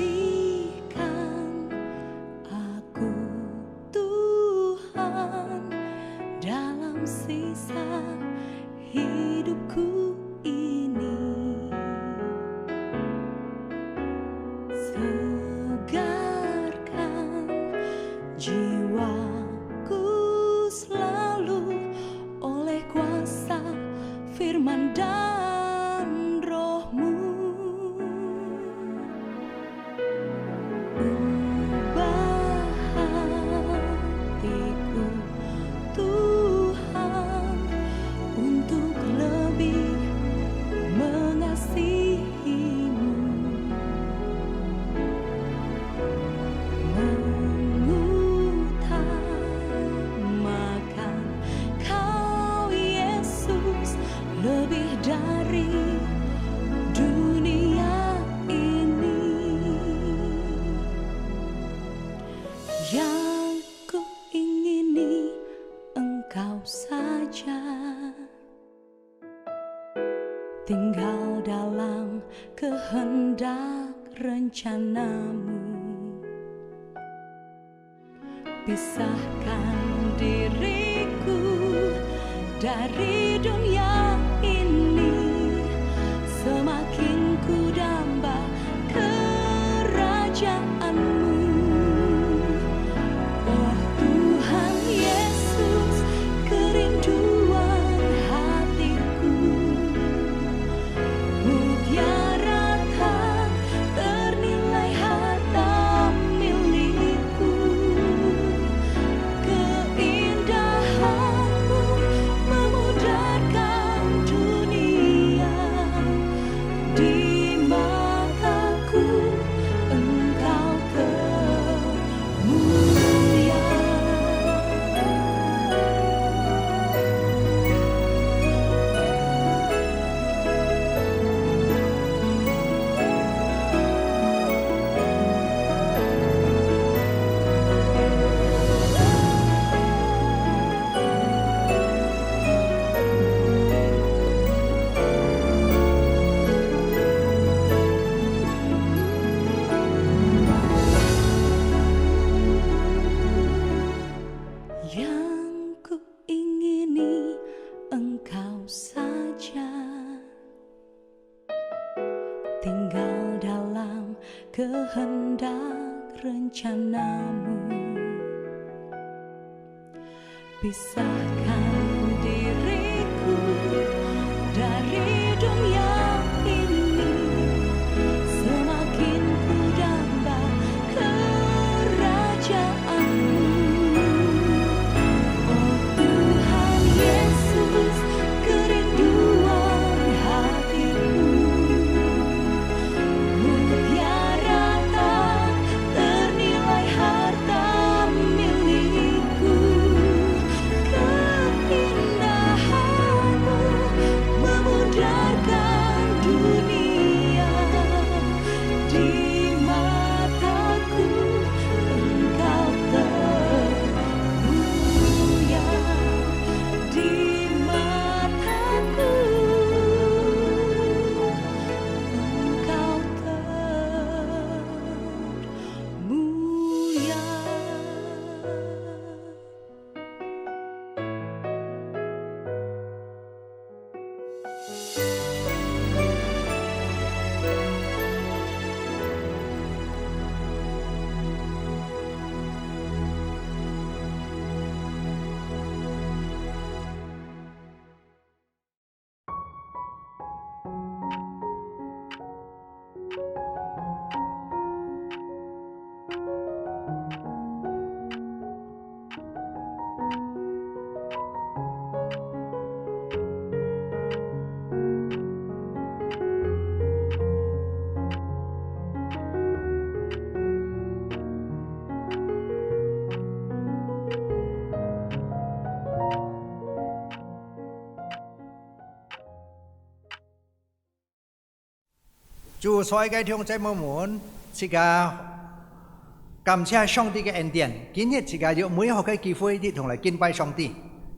Pulihkan aku Tuhan dalam sisa hidupku ini. Segarkan jiwaku selalu oleh kuasa firman dan Roh-Mu. Ubah hatiku Tuhan untuk lebih mengasihi-Mu, mengutamakan Kau Yesus lebih dari dunia ini. Yang ku ingini Engkau saja, tinggal dalam kehendak rencana-Mu. Pisahkan diriku dari dunia ini, semakin ku damba kerajaan-Mu. Oh Tuhan Yesus, kerinduan hatiku, mutiara tak ternilai harta milikku. Keindahan-Mu memudarkan dunia, di mataku Engkau termulia. Yang ku ingini Engkau saja, tinggal dalam kehendak rencana-Mu. Pisahkan diriku dari dunia ini, semakin ku damba kerajaan-Mu. Oh Tuhan Yesus, kerinduan hatiku, mutiara tak ternilai harta milikku. 主所有嘅弟兄姊妹們，自家感謝上帝嘅恩典，今日自家有每一個嘅機會啲同嚟敬拜上帝。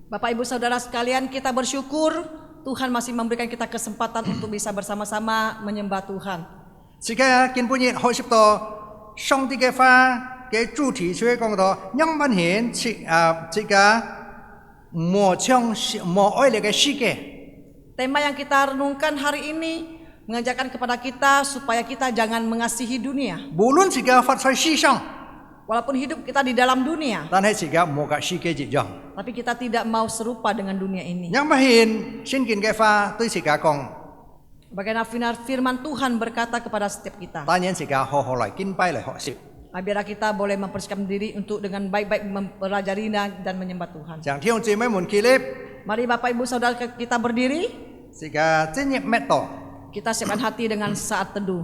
Bapak Ibu Saudara sekalian, kita bersyukur Tuhan masih memberikan kita kesempatan untuk bisa bersama-sama menyembah Tuhan. 自家今半日學習到上帝嘅話嘅主題，所以講到讓萬人自家冇愛嚟嘅世界。 Tema yang kita renungkan hari ini mengajarkan kepada kita supaya kita jangan mengasihi dunia. 無論自家發在世上， Walaupun hidup kita di dalam dunia, 但係自家冇個世界一樣。 tapi kita tidak mau serupa dengan dunia ini. 讓萬人聖經嘅話對自家講， Bagaimana firman Tuhan berkata kepada setiap kita. 當然自家好好嚟敬拜嚟學習。 Biar kita boleh mempersiapkan diri untuk dengan baik-baik mempelajari dan menyembah Tuhan. 讓弟兄姊妹們起立， Mari Bapak Ibu Saudara kita berdiri. 自家進入默禱。 Kita siapkan hati dengan saat teduh.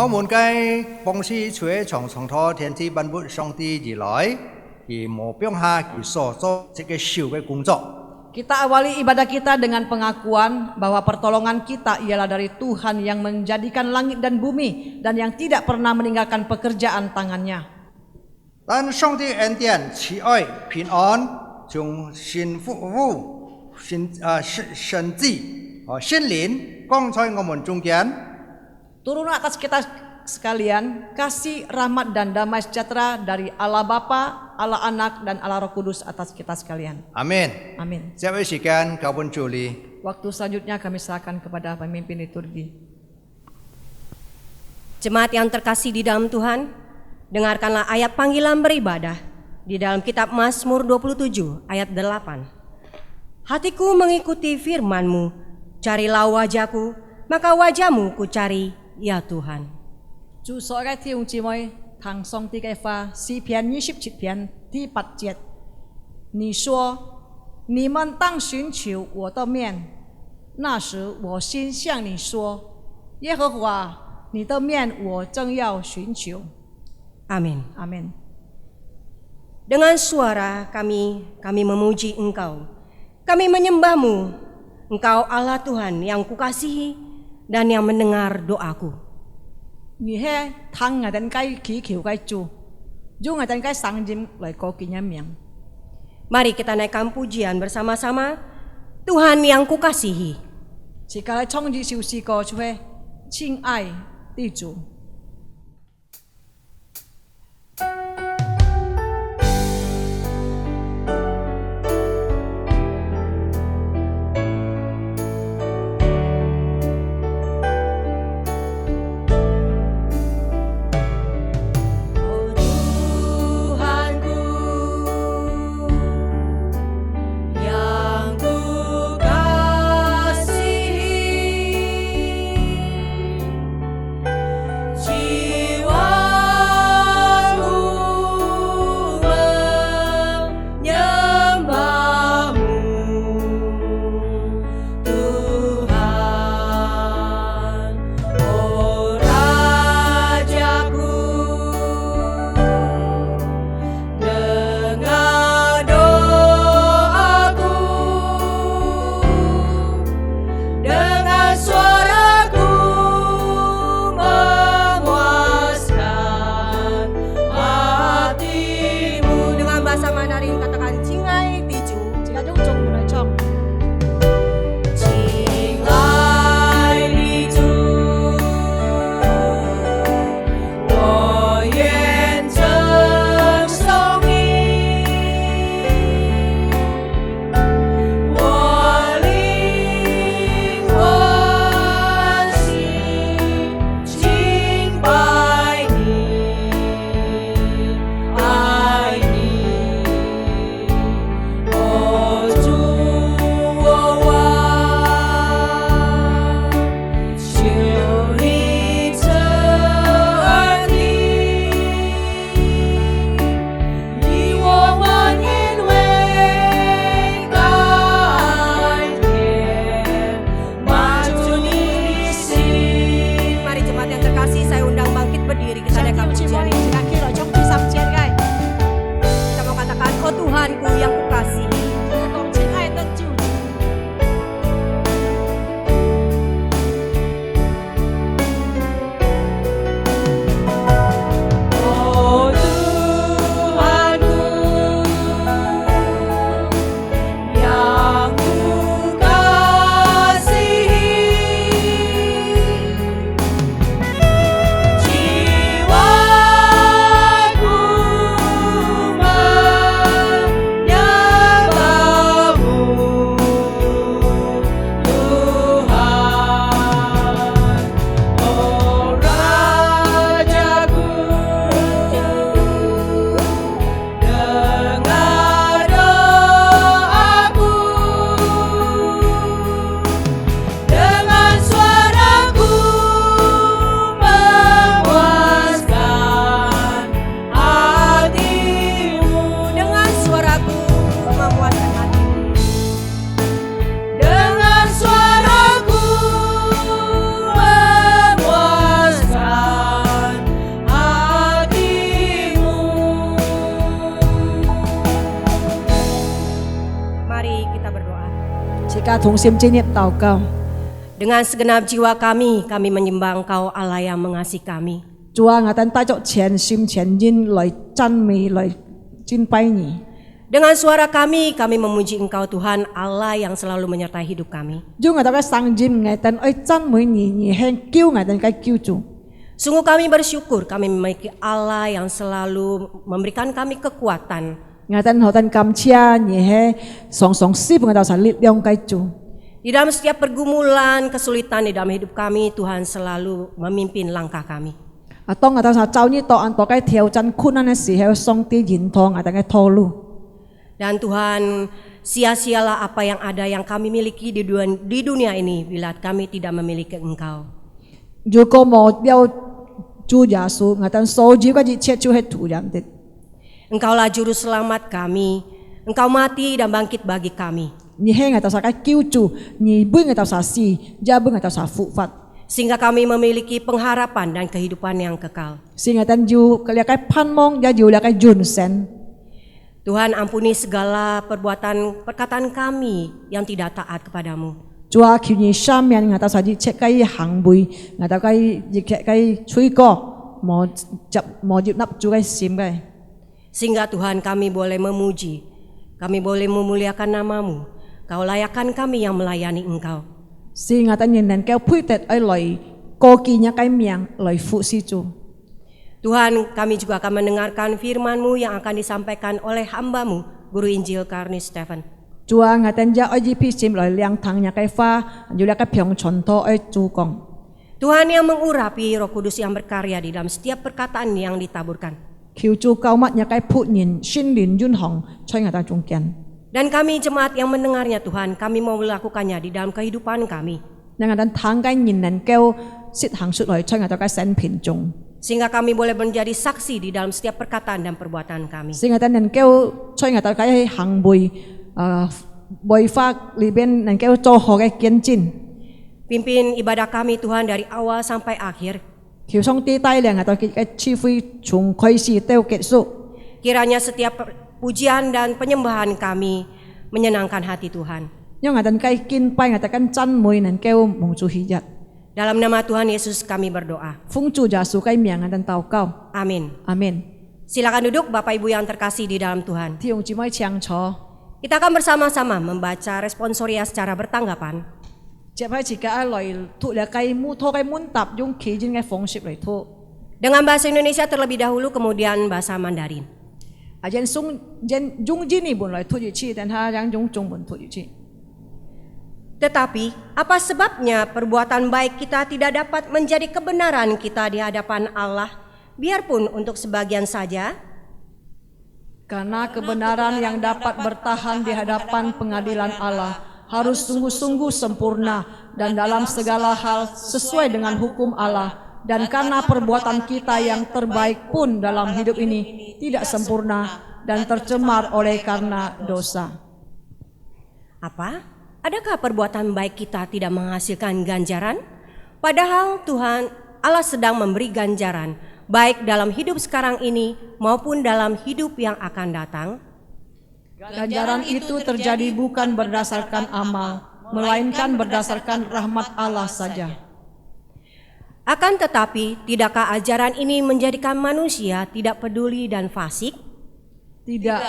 我們嘅公司除從托天地萬物上帝而來，而冇標下佢所做這個小嘅工作。 Kita awali ibadah kita dengan pengakuan bahwa pertolongan kita ialah dari Tuhan yang menjadikan langit dan bumi dan yang tidak pernah meninggalkan pekerjaan tangannya. 但上帝恩典、慈愛、平安，從神父、神子、聖靈降在我們中間。 Turun atas kita sekalian kasih, rahmat dan damai sejahtera dari Allah Bapa, Allah Anak dan Allah Roh Kudus atas kita sekalian. Amin. Amin. Saya berikan kawan Juli. Waktu selanjutnya kami serahkan kepada pemimpin liturgi. Jemaat yang terkasih di dalam Tuhan, dengarkanlah ayat panggilan beribadah di dalam kitab Mazmur 27 ayat 8. Hatiku mengikuti firman-Mu, carilah wajahku, maka wajah-Mu ku cari, ya Tuhan. 主所嘅弟兄姊妹，唐上帝嘅話，詩篇27篇第8節，你說：你們當尋求我的面，那時我心向你說：耶和華，你的面我正要尋求。 Amin. Amin. Dengan suara kami memuji Engkau, kami menyembah-Mu, Engkau Allah Tuhan yang kukasihi dan yang mendengar doaku. 你係聽我哋嘅祈求嘅主，用我哋嘅聲音來高舉你名。 Mari kita naikkan pujian bersama-sama, Tuhan yang kukasihi. 自家嚟唱呢首詩歌出嚟，親愛的主。 Tuhan 家同心进入祷告。 Dengan segenap jiwa kami menyembah Engkau Allah yang mengasihi kami. 主啊，我哋帶着全心全意來讚美、來敬拜你。 Dengan suara kami memuji Engkau Tuhan Allah yang selalu menyertai hidup kami. 主我哋嘅聲音，我哋愛讚美你，你係叫我哋嘅救主。 Sungguh kami bersyukur kami memiliki Allah yang selalu memberikan kami kekuatan. 我哋好哋感謝你係常常施俾我哋力量嘅主。 Di dalam setiap pergumulan, kesulitan di dalam hidup kami, Tuhan selalu memimpin langkah kami. 當我哋走呢度，當嘅挑戰困難嘅時候，上帝引導我哋嘅道路。 Dan Tuhan, sia-sialah apa yang ada yang kami miliki di dunia ini bila kami tidak memiliki Engkau. 如果冇有主耶穌，我哋所有嘅一切就係徒然的。 Engkaulah juru selamat kami. Engkau mati dan bangkit bagi kami. 你係我哋嘅救主，你俾我哋死，也俾我哋復活。 Sehingga kami memiliki pengharapan dan kehidupan yang kekal. 是我哋有嘅盼望，也有嘅永生。 Tuhan ampuni segala perkataan kami yang tidak taat kepadamu. 主啊，求你赦免我哋一切嘅行為，我哋嘅一切嘅罪過，冇接納主嘅心嘅。 Sehingga Tuhan kami boleh memuji, kami boleh memuliakan namamu. Kau layakkan kami yang melayani Engkau. 是我哋仍能夠配得來過見一個名來服侍主。 Tuhan, kami juga akan mendengarkan firman-Mu yang akan disampaikan oleh hamba-Mu, Guru Injil Karni Stephen. 主啊，我哋要以批心來亮堂一個花，要一個平傳道愛主講。 Tuhan yang mengurapi Roh Kudus yang berkarya di dalam setiap perkataan yang ditaburkan. 求主救物一個僕人心靈遠航，在我哋中間。 Dan kami jemaat yang mendengarnya Tuhan, kami mau melakukannya di dalam kehidupan kami. 讓我哋聽嘅人能夠實行出來，在我哋嘅生命中。 Sehingga kami boleh menjadi saksi di dalam setiap perkataan dan perbuatan kami. 使我哋能夠在我哋嘅行為違法裏邊能夠做好嘅見證。 Pimpin ibadah kami Tuhan dari awal sampai akhir. 求上帝帶領我哋嘅智慧從開始到結束。 Kiranya setiap pujian dan penyembahan kami menyenangkan hati Tuhan. 讓我哋嘅敬拜我哋嘅讚美能夠蒙主喜悅。 Dalam nama Tuhan Yesus kami berdoa. 奉主耶穌嘅名我哋禱告。 Amin. 阿門。 Silakan duduk Bapak Ibu yang terkasih di dalam Tuhan. 弟兄姊妹請坐。 Kita akan bersama-sama membaca responsoria secara bertanggapan. 接喺自己來讀嚟計木托嘅門答，用其中嘅方式嚟讀。 Dengan bahasa Indonesia terlebih dahulu, kemudian bahasa Mandarin. 啊，用印尼文來讀一次，等下用中文讀一次。 Tetapi, apa sebabnya perbuatan baik kita tidak dapat menjadi kebenaran kita di hadapan Allah, biarpun untuk sebagian saja? Karena kebenaran yang dapat bertahan di hadapan pengadilan Allah harus sungguh-sungguh sempurna dan dalam segala hal sesuai dengan hukum Allah. Dan karena perbuatan kita yang terbaik pun dalam hidup ini tidak sempurna dan tercemar oleh karena dosa. Apa? Adakah perbuatan baik kita tidak menghasilkan ganjaran? Padahal Tuhan Allah sedang memberi ganjaran, baik dalam hidup sekarang ini maupun dalam hidup yang akan datang. Ganjaran itu terjadi bukan berdasarkan amal, melainkan berdasarkan rahmat Allah saja. Akan tetapi, tidakkah ajaran ini menjadikan manusia tidak peduli dan fasik? Tidak,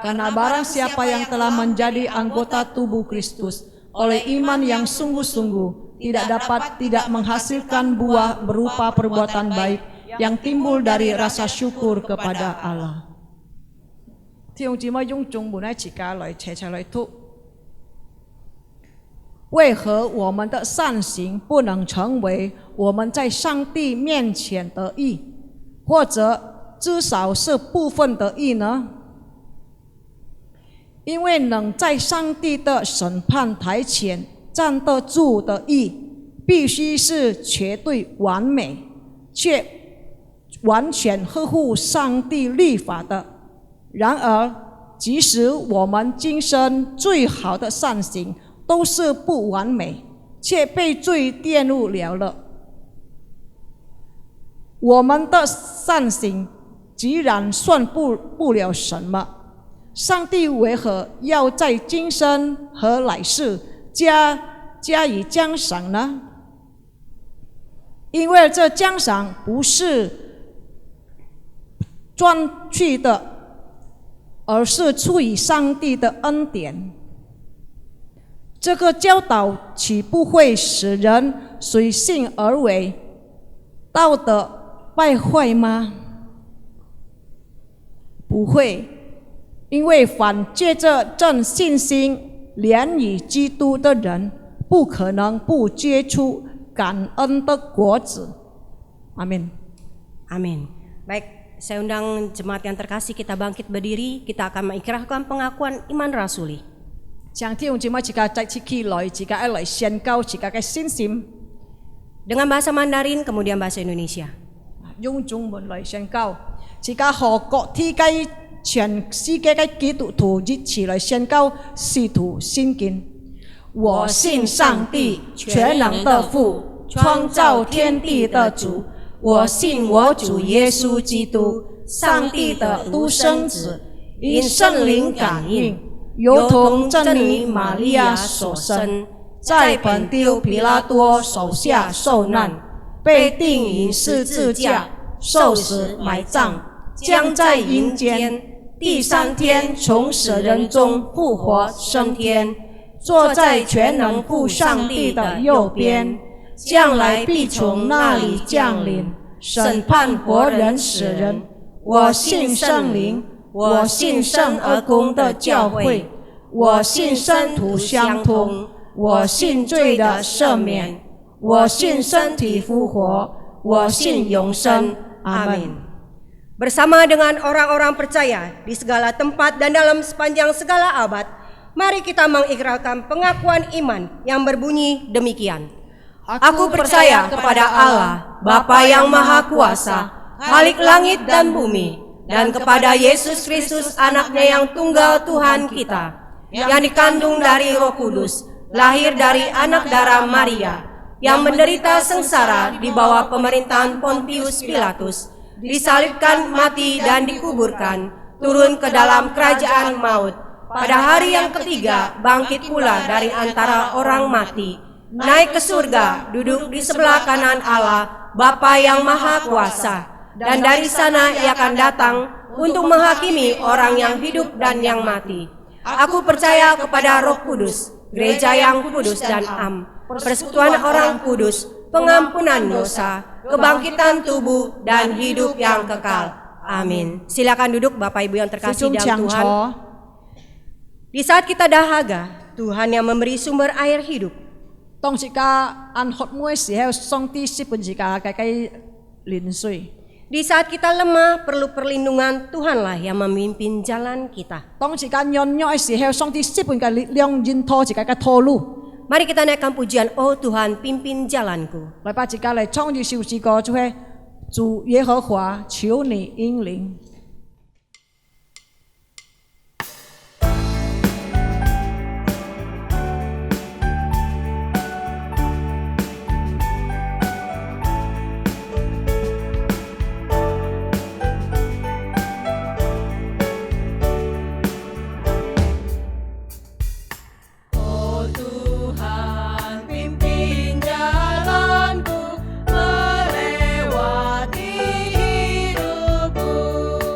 karena barang siapa yang telah menjadi anggota tubuh Kristus oleh iman yang sungguh-sungguh tidak menghasilkan buah berupa perbuatan baik yang timbul dari rasa syukur kepada Allah. 弟兄姊妹用中文來自己來切來讀。為何我們的善行不能成為我們在上帝面前的義，或者至少是部分的義呢？因為能在上帝的審判台前站得住的義，必須是絕對完美，卻完全合乎上帝律法的。然而，即使我們今生最好的善行都是不完美，卻被罪玷污了。我們的善行既然算不了什麼，上帝為何要在今生和來世加以奖赏呢？因为这奖赏不是赚去的，而是出于上帝的恩典。这个教导岂不会使人随性而为，道德败坏吗？不会，因为凡借着真信心连于基督的人，不可能不结出感恩的果子。Amin. Amin. Baik, saya undang jemaat yang terkasih, kita bangkit berdiri, kita akan mengikrarkan pengakuan iman rasuli. 將弟兄姊妹自家再次起來，自家一嚟宣告自家嘅信心， Dengan bahasa Mandarin, kemudian bahasa Indonesia. 用中文嚟宣告，自家和各體嘅全世界嘅基督徒一起嚟宣告使徒信經。我信上帝全能的父，創造天地的主。我信我主耶穌基督，上帝的獨生子，因聖靈感應，由同真女瑪利亞所生，在本丟彼拉多手下受難，被釘於十字架，受死埋葬，將在陰間，第三天從死人中復活升天，坐在全能父上帝的右邊，將來必從那裡降臨，審判活人死人。我信聖靈，我信聖而公的教會，我信聖徒相通，我信罪的赦免，我信身體復活，我信永生。Amin. Bersama dengan orang-orang percaya di segala tempat dan dalam sepanjang segala abad, mari kita mengikrarkan pengakuan iman yang berbunyi demikian. Aku percaya kepada Allah, Bapa yang Maha Kuasa, Khalik langit dan bumi, dan kepada Yesus Kristus anaknya yang tunggal Tuhan kita, yang dikandung dari Roh Kudus, lahir dari anak darah Maria, yang menderita sengsara di bawah pemerintahan Pontius Pilatus, disalibkan, mati dan dikuburkan, turun ke dalam kerajaan maut, pada hari yang ketiga bangkit pula dari antara orang mati, naik ke surga, duduk di sebelah kanan Allah, Bapa yang Maha Kuasa, dan dari sana ia akan datang untuk menghakimi orang yang hidup dan yang mati. Aku percaya kepada Roh Kudus, gereja yang kudus dan am, persekutuan orang kudus, pengampunan dosa, kebangkitan tubuh dan hidup yang kekal. Amin. Silakan duduk Bapak Ibu yang terkasih dalam Tuhan. Di saat kita dahaga, Tuhan yang memberi sumber air hidup. 當自家按喝妹時候，上帝是本自家嘅連水。 Di saat kita lemah, perlu perlindungan, Tuhanlah yang memimpin jalan kita. 當自家軟弱嘅時候，上帝是本嘅力量引拖自家嘅道路。 Mari kita naikkan pujian, oh Tuhan pimpin jalanku. 來把自家嚟唱住首詩歌，就係主耶和華，求你引領。 melewati hidupku.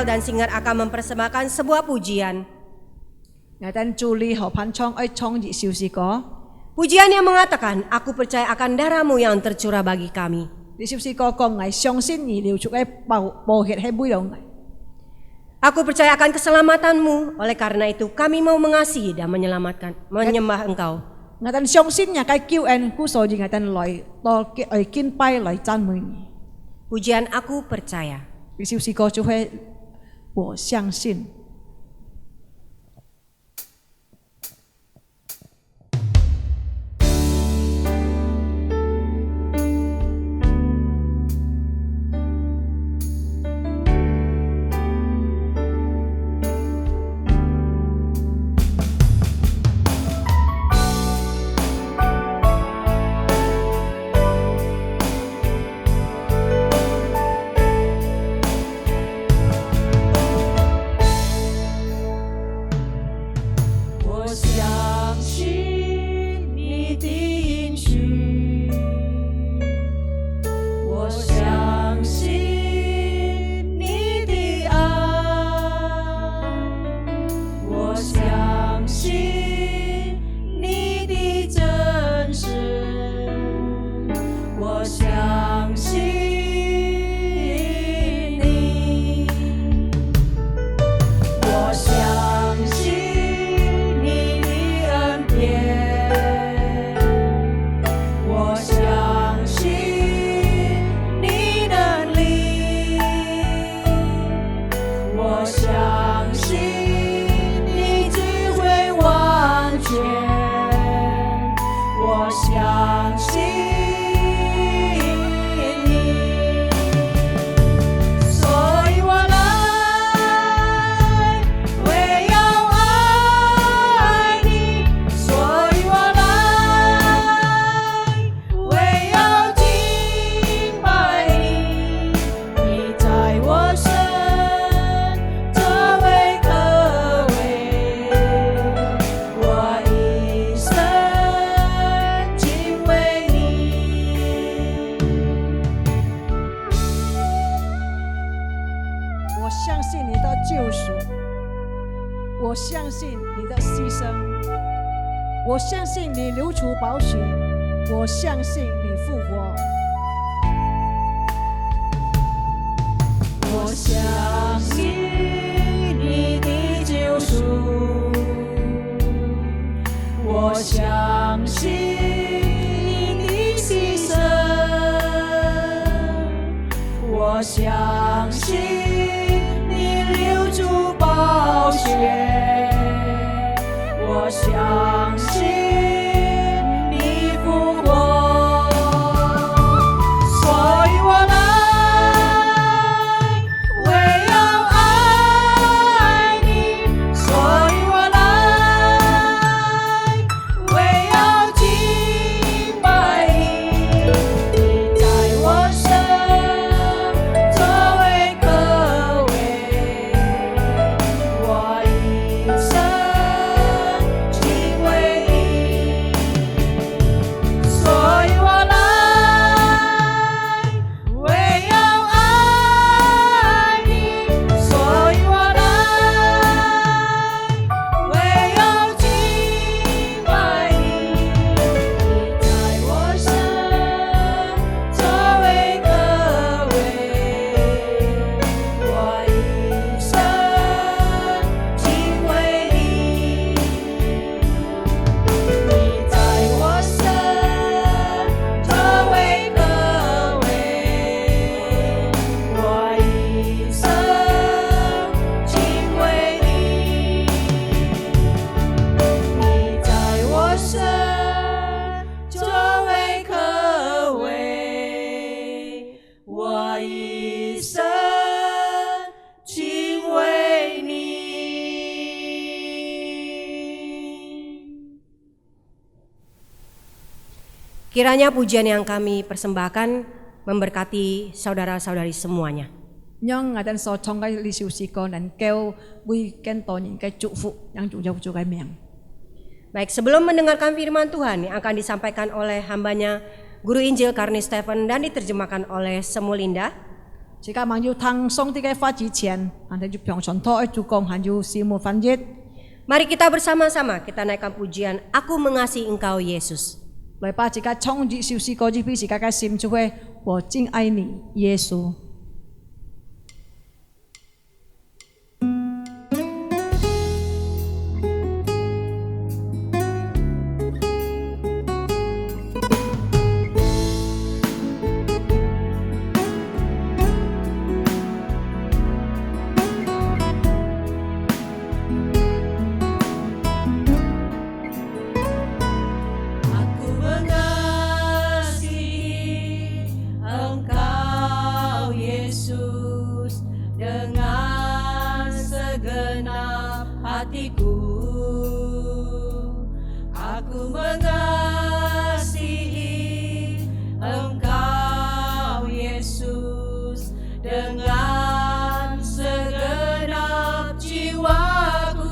vokal dan singer akan mempersembahkan sebuah pujian. ngaten Julie ho pan chong oi chong di siu si ko. Pujian yang mengatakan, aku percaya akan darahmu yang tercurah bagi kami. Di siu si ko kong ngai xiong xin ni liu chuk ai bo het he bui dong ngai. Aku percaya akan keselamatanmu, oleh karena itu kami mau mengasihi dan menyembah engkau. Ngaten xiong xin nya kai kiu en ku so ji ngaten loi to ke oi kin pai loi chan mui ni. Pujian aku percaya. Di siu si ko chu he wo xiang xin. 我相信你的牺牲，我相信你流出宝血，我相信你复活，我相信你的救赎，我相信你的牺牲，我相信你流出宝血，我相信你复活，所以我来为要爱你，所以我来为要敬拜你，你在我生作为可畏，我一生敬畏你，所以我来为要爱你，所以我来为要敬拜你，你在我生作为可畏，我一生敬畏你，你在我生作为可畏，我一生敬畏你，你在我生作为可畏，我一生敬畏你。 Kiranya pujian yang kami persembahkan memberkati saudara-saudari semuanya. Nhưng ngài đang so trong cái lý siêu sĩ con dan kêu vui khen to những cái chúc phúc yang chủ giáo cho cái miệng. Baik, sebelum mendengarkan firman Tuhan yang akan disampaikan oleh hambanya Guru Injil Karni Stephen dan diterjemahkan oleh Semulinda, Jika manju tang song tiga fa ji qian, anda ju pyong chon to ju gong han ju si mu fan jit. Mari kita bersama-sama kita naikkan pujian Aku Mengasihi Engkau Yesus. 来吧，jika chong ji siu si ko ji pi si ka ka sim ju hui，我敬爱你，耶稣。 Aku mengasihi Engkau Yesus dengan segenap hatiku. Aku mengasihi Engkau Yesus dengan segenap jiwaku.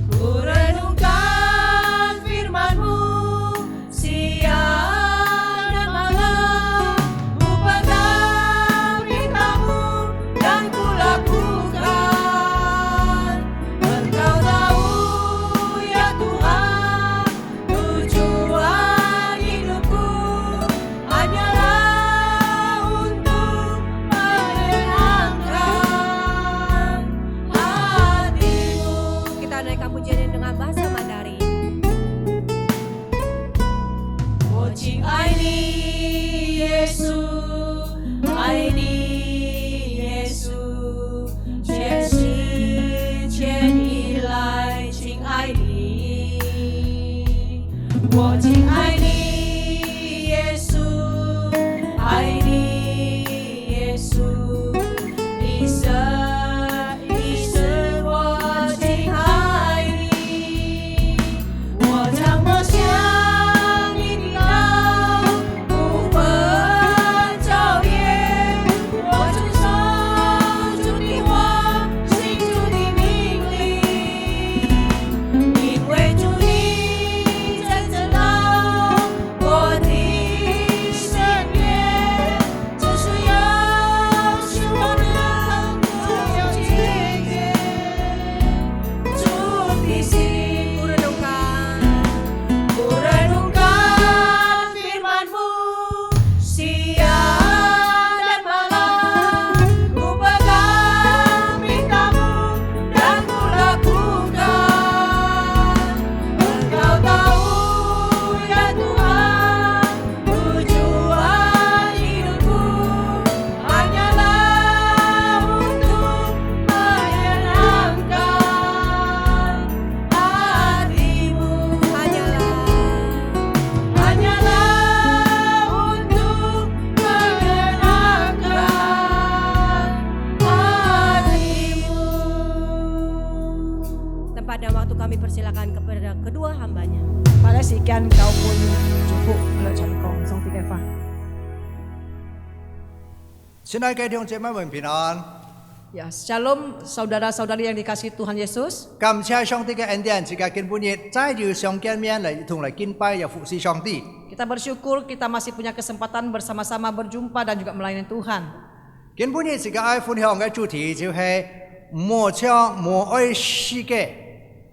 Ku renungkan firman-Mu siang dan malam, ku pegang berita-Mu dan ku lakukan. Engkau tahu ya Tuhan, tujuan hidupku hanyalah untuk menyenangkan hati-Mu. Kita naikkan pujian dengan bahasa Mandarin. 我敬爱你，耶稣，爱你，耶稣，全心全意来敬爱你。我敬爱你，耶稣，爱你，耶稣，一生一生我敬爱你。我将默想你的道，不分昼夜，我遵守主的话，行主的命令，因为主你真正到我的身边，只是要使我能够经验主的心。 Ku renungkan Ku renungkan firman-Mu siang dan malam, ku pegang berita-Mu dan ku lakukan. Engkau tahu ya Tuhan, tujuan hidupku hanyalah untuk menyenangkan hati-Mu. Hanyalah untuk menyenangkan hati-Mu. tempat dan waktu kami persilakan kepada kedua hambanya. Pada sekian kau pun cukup kalau chon gong song tiga fa. 亲爱的弟兄姐妹们平安， Ya, shalom saudara-saudari yang dikasihi Tuhan Yesus. 感謝上帝嘅恩典，自家今半日再要相見面嚟同嚟敬拜又服侍上帝。 Kita bersyukur kita masih punya kesempatan bersama-sama berjumpa dan juga melayani Tuhan. 今半日自家愛分享嘅主題就係莫搶莫愛世界。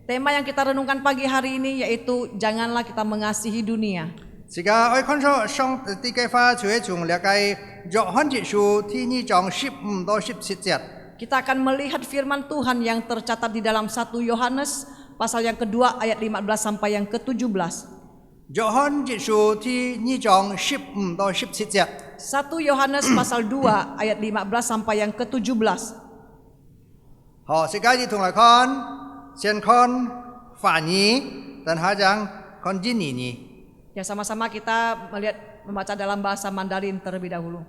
Tema yang kita renungkan pagi hari ini yaitu janganlah kita mengasihi dunia. 自家愛看出上帝嘅話，就係從呢個約翰一書第2章15到17節。 Kita akan melihat firman Tuhan yang tercatat di dalam 1 Yohanes pasal yang kedua ayat 15 sampai yang ke-17. 約翰一書第2章15到17節。 1 Yohanes pasal 2 ayat 15 sampai yang ke-17. 好，自家一同嚟看，先看法語，等下講看印尼語。 Ya sama-sama kita membaca dalam bahasa Mandarin terlebih dahulu.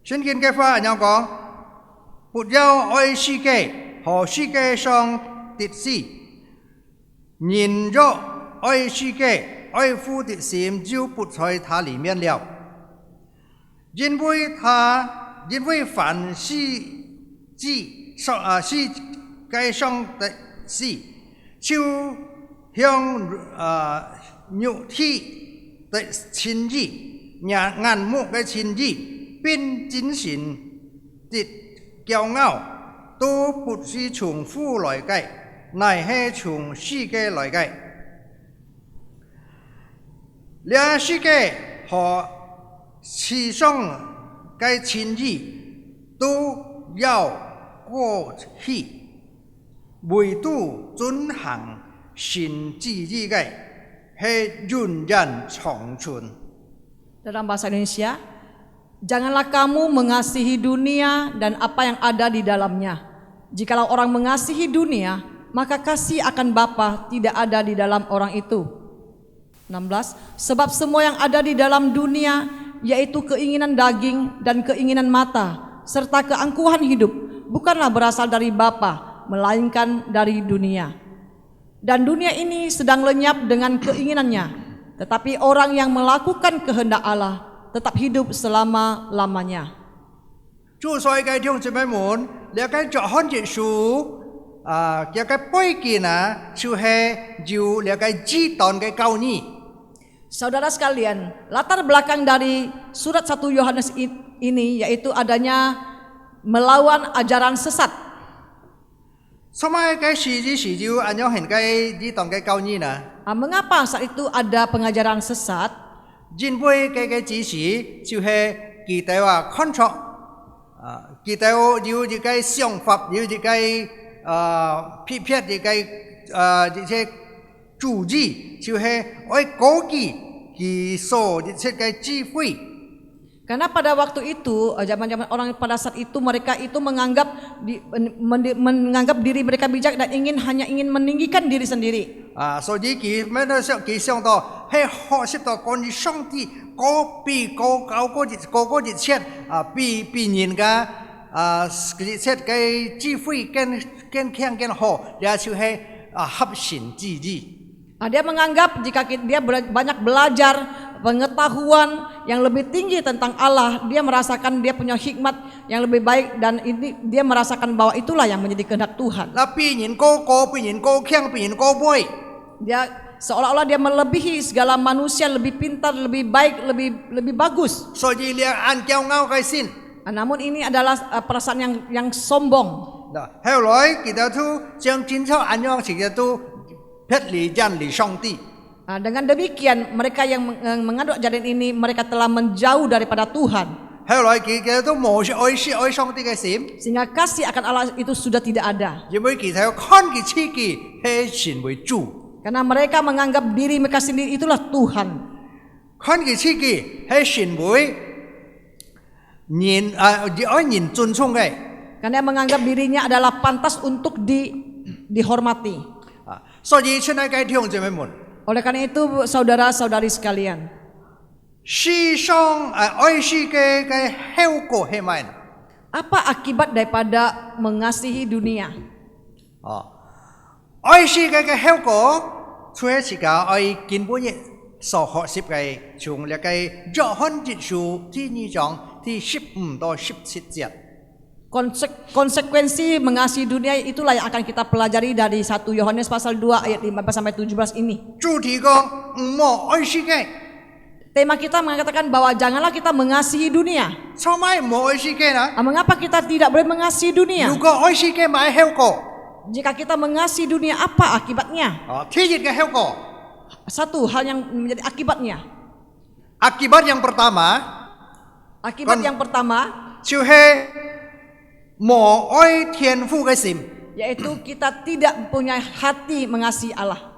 聖經嘅話有講，不要愛世界和世界上的事，人若愛世界，愛父的心就不在它裡面了，因為凡是世界上的事，就向肉體的情意、眼目嘅情意，並并精神的骄傲，都不是从父来嘅，乃是从世界来嘅。這世界和世上嘅情意都要過去，唯獨遵行神旨意嘅係永遠長存。 Dalam bahasa Indonesia, janganlah kamu mengasihi dunia dan apa yang ada di dalamnya. Jikalau orang mengasihi dunia, maka kasih akan Bapa tidak ada di dalam orang itu. 16. Sebab semua yang ada di dalam dunia, yaitu keinginan daging dan keinginan mata, serta keangkuhan hidup, bukanlah berasal dari Bapa, melainkan dari dunia. Dan dunia ini sedang lenyap dengan keinginannya, tetapi orang yang melakukan kehendak Allah tetap hidup selama-lamanya. 主所以嘅弟兄姊妹們，你嘅作看耶穌嘅背景就係有你嘅指導嘅教義。 Saudara sekalian, latar belakang dari surat 1 Yohanes ini yaitu adanya melawan ajaran sesat. 什麼嘅時就按照現嘅指導嘅教義呢？ Mengapa saat itu ada pengajaran sesat? 因為嘅指示就係佢哋話看錯，佢哋有一個想法，有一個批評一個一些主義，就係愛高舉佢所一切嘅智慧。 Karena pada waktu itu, zaman-zaman orang pada saat itu mereka itu menganggap diri mereka bijak dan hanya ingin meninggikan diri sendiri. 所以佢想到係學習到關於上帝比高一切比人嘅一切嘅智慧更強更好，也就係合神之意。 Dia menganggap jika dia banyak belajar pengetahuan yang lebih tinggi tentang Allah, dia merasakan dia punya hikmat yang lebih baik dan ini dia merasakan bahwa itulah yang menjadi kehendak Tuhan. Dia seolah-olah dia melebihi segala manusia, lebih pintar, lebih baik, lebih bagus. Namun ini adalah perasaan yang sombong. Dengan demikian mereka yang mengandung ajaran ini mereka telah menjauh daripada Tuhan. Sehingga kasih akan Allah itu sudah tidak ada. Karena mereka menganggap diri mereka sendiri itulah Tuhan. Karena menganggap dirinya adalah pantas untuk dihormati. Oleh karena itu saudara-saudari sekalian, apa akibat daripada mengasihi dunia? Konsekuensi mengasihi dunia itulah yang akan kita pelajari dari 1 Yohanes pasal 2 ayat 15 sampai 17 ini. Tema kita mengatakan bahwa janganlah kita mengasihi dunia. Mengapa kita tidak boleh mengasihi dunia? Jika kita mengasihi dunia, apa akibatnya? Satu hal yang menjadi akibatnya. Akibat yang pertama, yaitu kita tidak punya hati mengasihi Allah.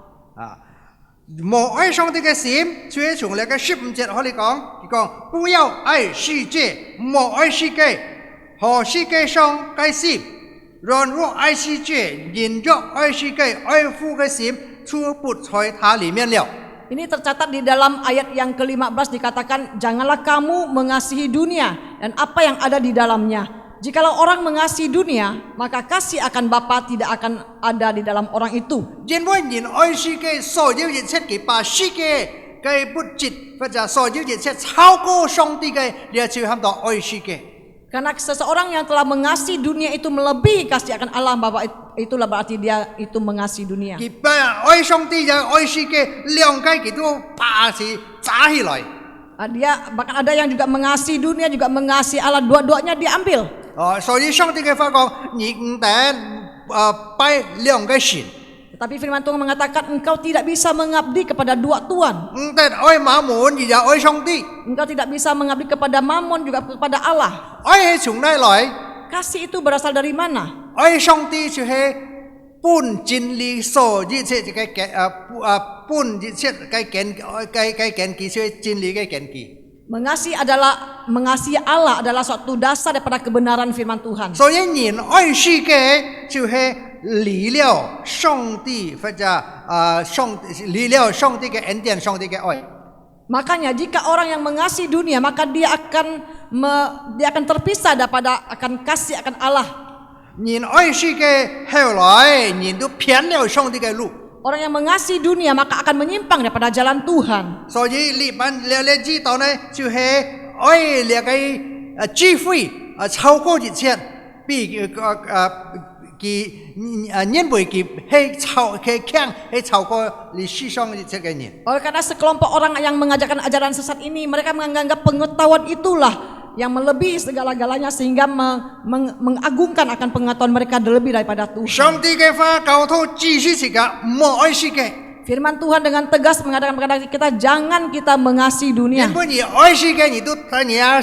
Ini tercatat di dalam ayat yang ke-15 dikatakan, janganlah kamu mengasihi dunia dan apa yang ada di dalamnya. Jikalau orang mengasihi dunia, maka kasih akan Bapa tidak akan ada di dalam orang itu. Karena seseorang yang telah mengasihi dunia itu melebihi kasih akan Allah Bapa, itulah berarti dia itu mengasihi dunia. Dia bahkan ada yang juga mengasihi dunia juga mengasihi Allah, dua-duanya diambil. 所以上帝嘅法講，你唔得拜兩個神， Tetapi firman Tuhan mengatakan engkau tidak bisa mengabdi kepada dua tuan. 唔得愛馬門，而又愛上帝， Engkau tidak bisa mengabdi kepada Mammon juga kepada Allah. 愛係從哪來？ Kasih itu berasal dari mana? 愛上帝就係本真理所一切嘅本一切嘅根基，就係真理嘅根基。 Mengasihi Allah adalah suatu dasar daripada kebenaran firman Tuhan. 所以人愛世界就係離了上帝或者離了上帝嘅恩典，上帝嘅愛。 Makanya jika orang yang mengasihi dunia maka dia akan terpisah daripada akan kasih akan Allah. 人愛世界後來人都偏了上帝嘅路。 Orang yang mengasihi dunia maka akan menyimpang daripada jalan Tuhan. 所以你知道呢，就係愛那個智慧超過一切，比人為佢係超過你世上一切嘅人。 Oleh karena sekelompok orang yang mengajarkan ajaran sesat ini, mereka menganggap pengetahuan itulah yang melebihi segala-galanya sehingga mengagungkan akan pengetahuan mereka lebih daripada Tuhan. 上帝嘅話教導知識是個冇愛世界， Firman Tuhan dengan tegas mengatakan kepada kita, jangan kita mengasihi dunia. 原本你愛世界，你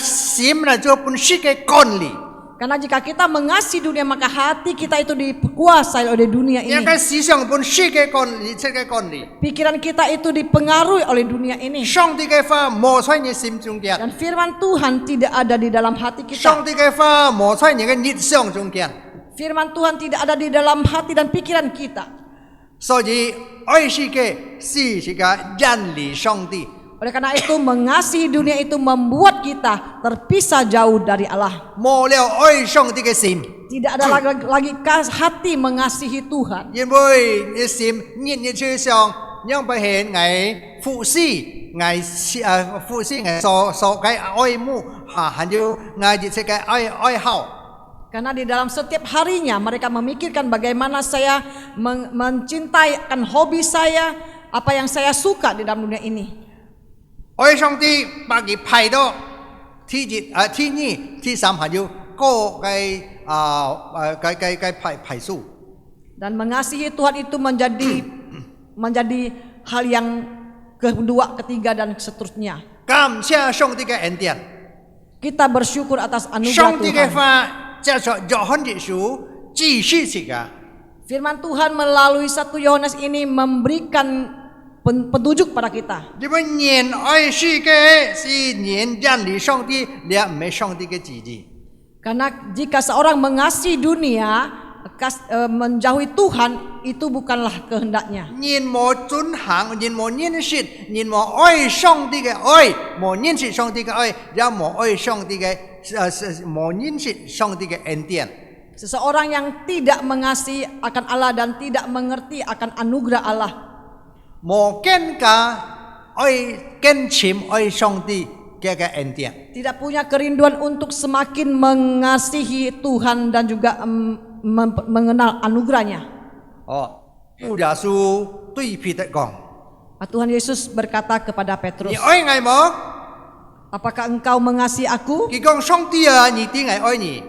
心嚟做本世界管理， Karena jika kita mengasihi dunia maka hati kita itu dikuasai oleh dunia 你 ini. 嘅思想本世界管理，世界管理。 Pikiran kita itu dipengaruhi oleh dunia ini. 上帝嘅話冇在你心中間， Dan firman Tuhan tidak ada di dalam hati 上 kita. 帝嘅話冇在你嘅日常中間。 Firman Tuhan tidak ada di dalam hati dan pikiran kita. 所以愛世界是一個遠離上帝。 Oleh karena itu mengasihi dunia itu membuat kita terpisah jauh dari Allah. 冇了愛上帝嘅心， Tidak ada lagi hati mengasihi Tuhan. 因為你心日去想，讓不係我服侍，我服侍我所嘅愛慕還有我一切嘅愛好。 Karena di dalam setiap harinya mereka memikirkan bagaimana saya mencintai akan hobi saya, apa yang saya suka di dalam dunia ini. 愛上帝把佢派到天二、天三，還有個派數。 Dan mengasihi Tuhan itu menjadi hal yang kedua, ketiga dan seterusnya. 感謝上帝嘅恩典， Kita bersyukur atas anugerah 上帝嘅 Tuhan. 話借着約翰嘅書指示是個。 Firman Tuhan melalui 1 Yohanes ini memberikan petunjuk pada kita. 因為人愛世界是人遠離上帝，你唔係上帝嘅旨意。 Karena jika seorang mengasihi dunia, menjauhi Tuhan itu bukanlah kehendaknya. 人冇遵行，人冇認識，人冇愛上帝嘅愛，冇認識上帝嘅愛，也冇愛上帝嘅冇認識上帝嘅恩典。 Seseorang yang tidak mengasihi akan Allah dan tidak mengerti akan anugerah Allah, 冇更加愛更深愛上帝嘅恩典。 tidak punya kerinduan untuk semakin mengasihi Tuhan dan juga mengenal anugerahnya. 主耶穌對彼得講： Tuhan Yesus berkata kepada Petrus, 你愛我冇？ apakah engkau mengasihi aku? 佢講：上帝啊，你定係愛你。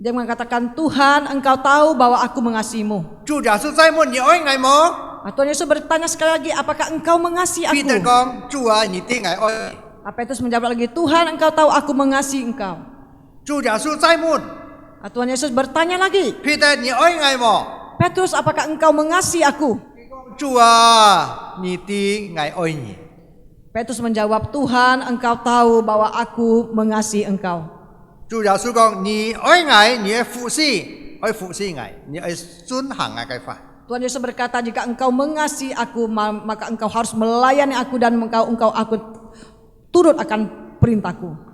Dia mengatakan, Tuhan engkau tahu bahwa aku mengasihimu. 主耶穌再問：你愛我冇？ Tuhan Yesus bertanya sekali lagi, apakah engkau mengasihi 彼得 aku? 講：主啊，你定係愛你。 Petrus menjawab lagi, Tuhan engkau tahu aku mengasihi engkau. 主耶穌再問： Tuhan Yesus bertanya lagi, 彼得，你愛我冇？ Petrus apakah engkau mengasihi aku? 主啊，你定係愛你。 Petrus menjawab, Tuhan engkau tahu bahwa aku mengasihi engkau. 主耶穌講：你愛我，你要服侍我，你要遵行我嘅法。 Tuhan Yesus berkata, jika engkau mengasihi aku, maka engkau harus melayani aku dan aku turut akan perintahku.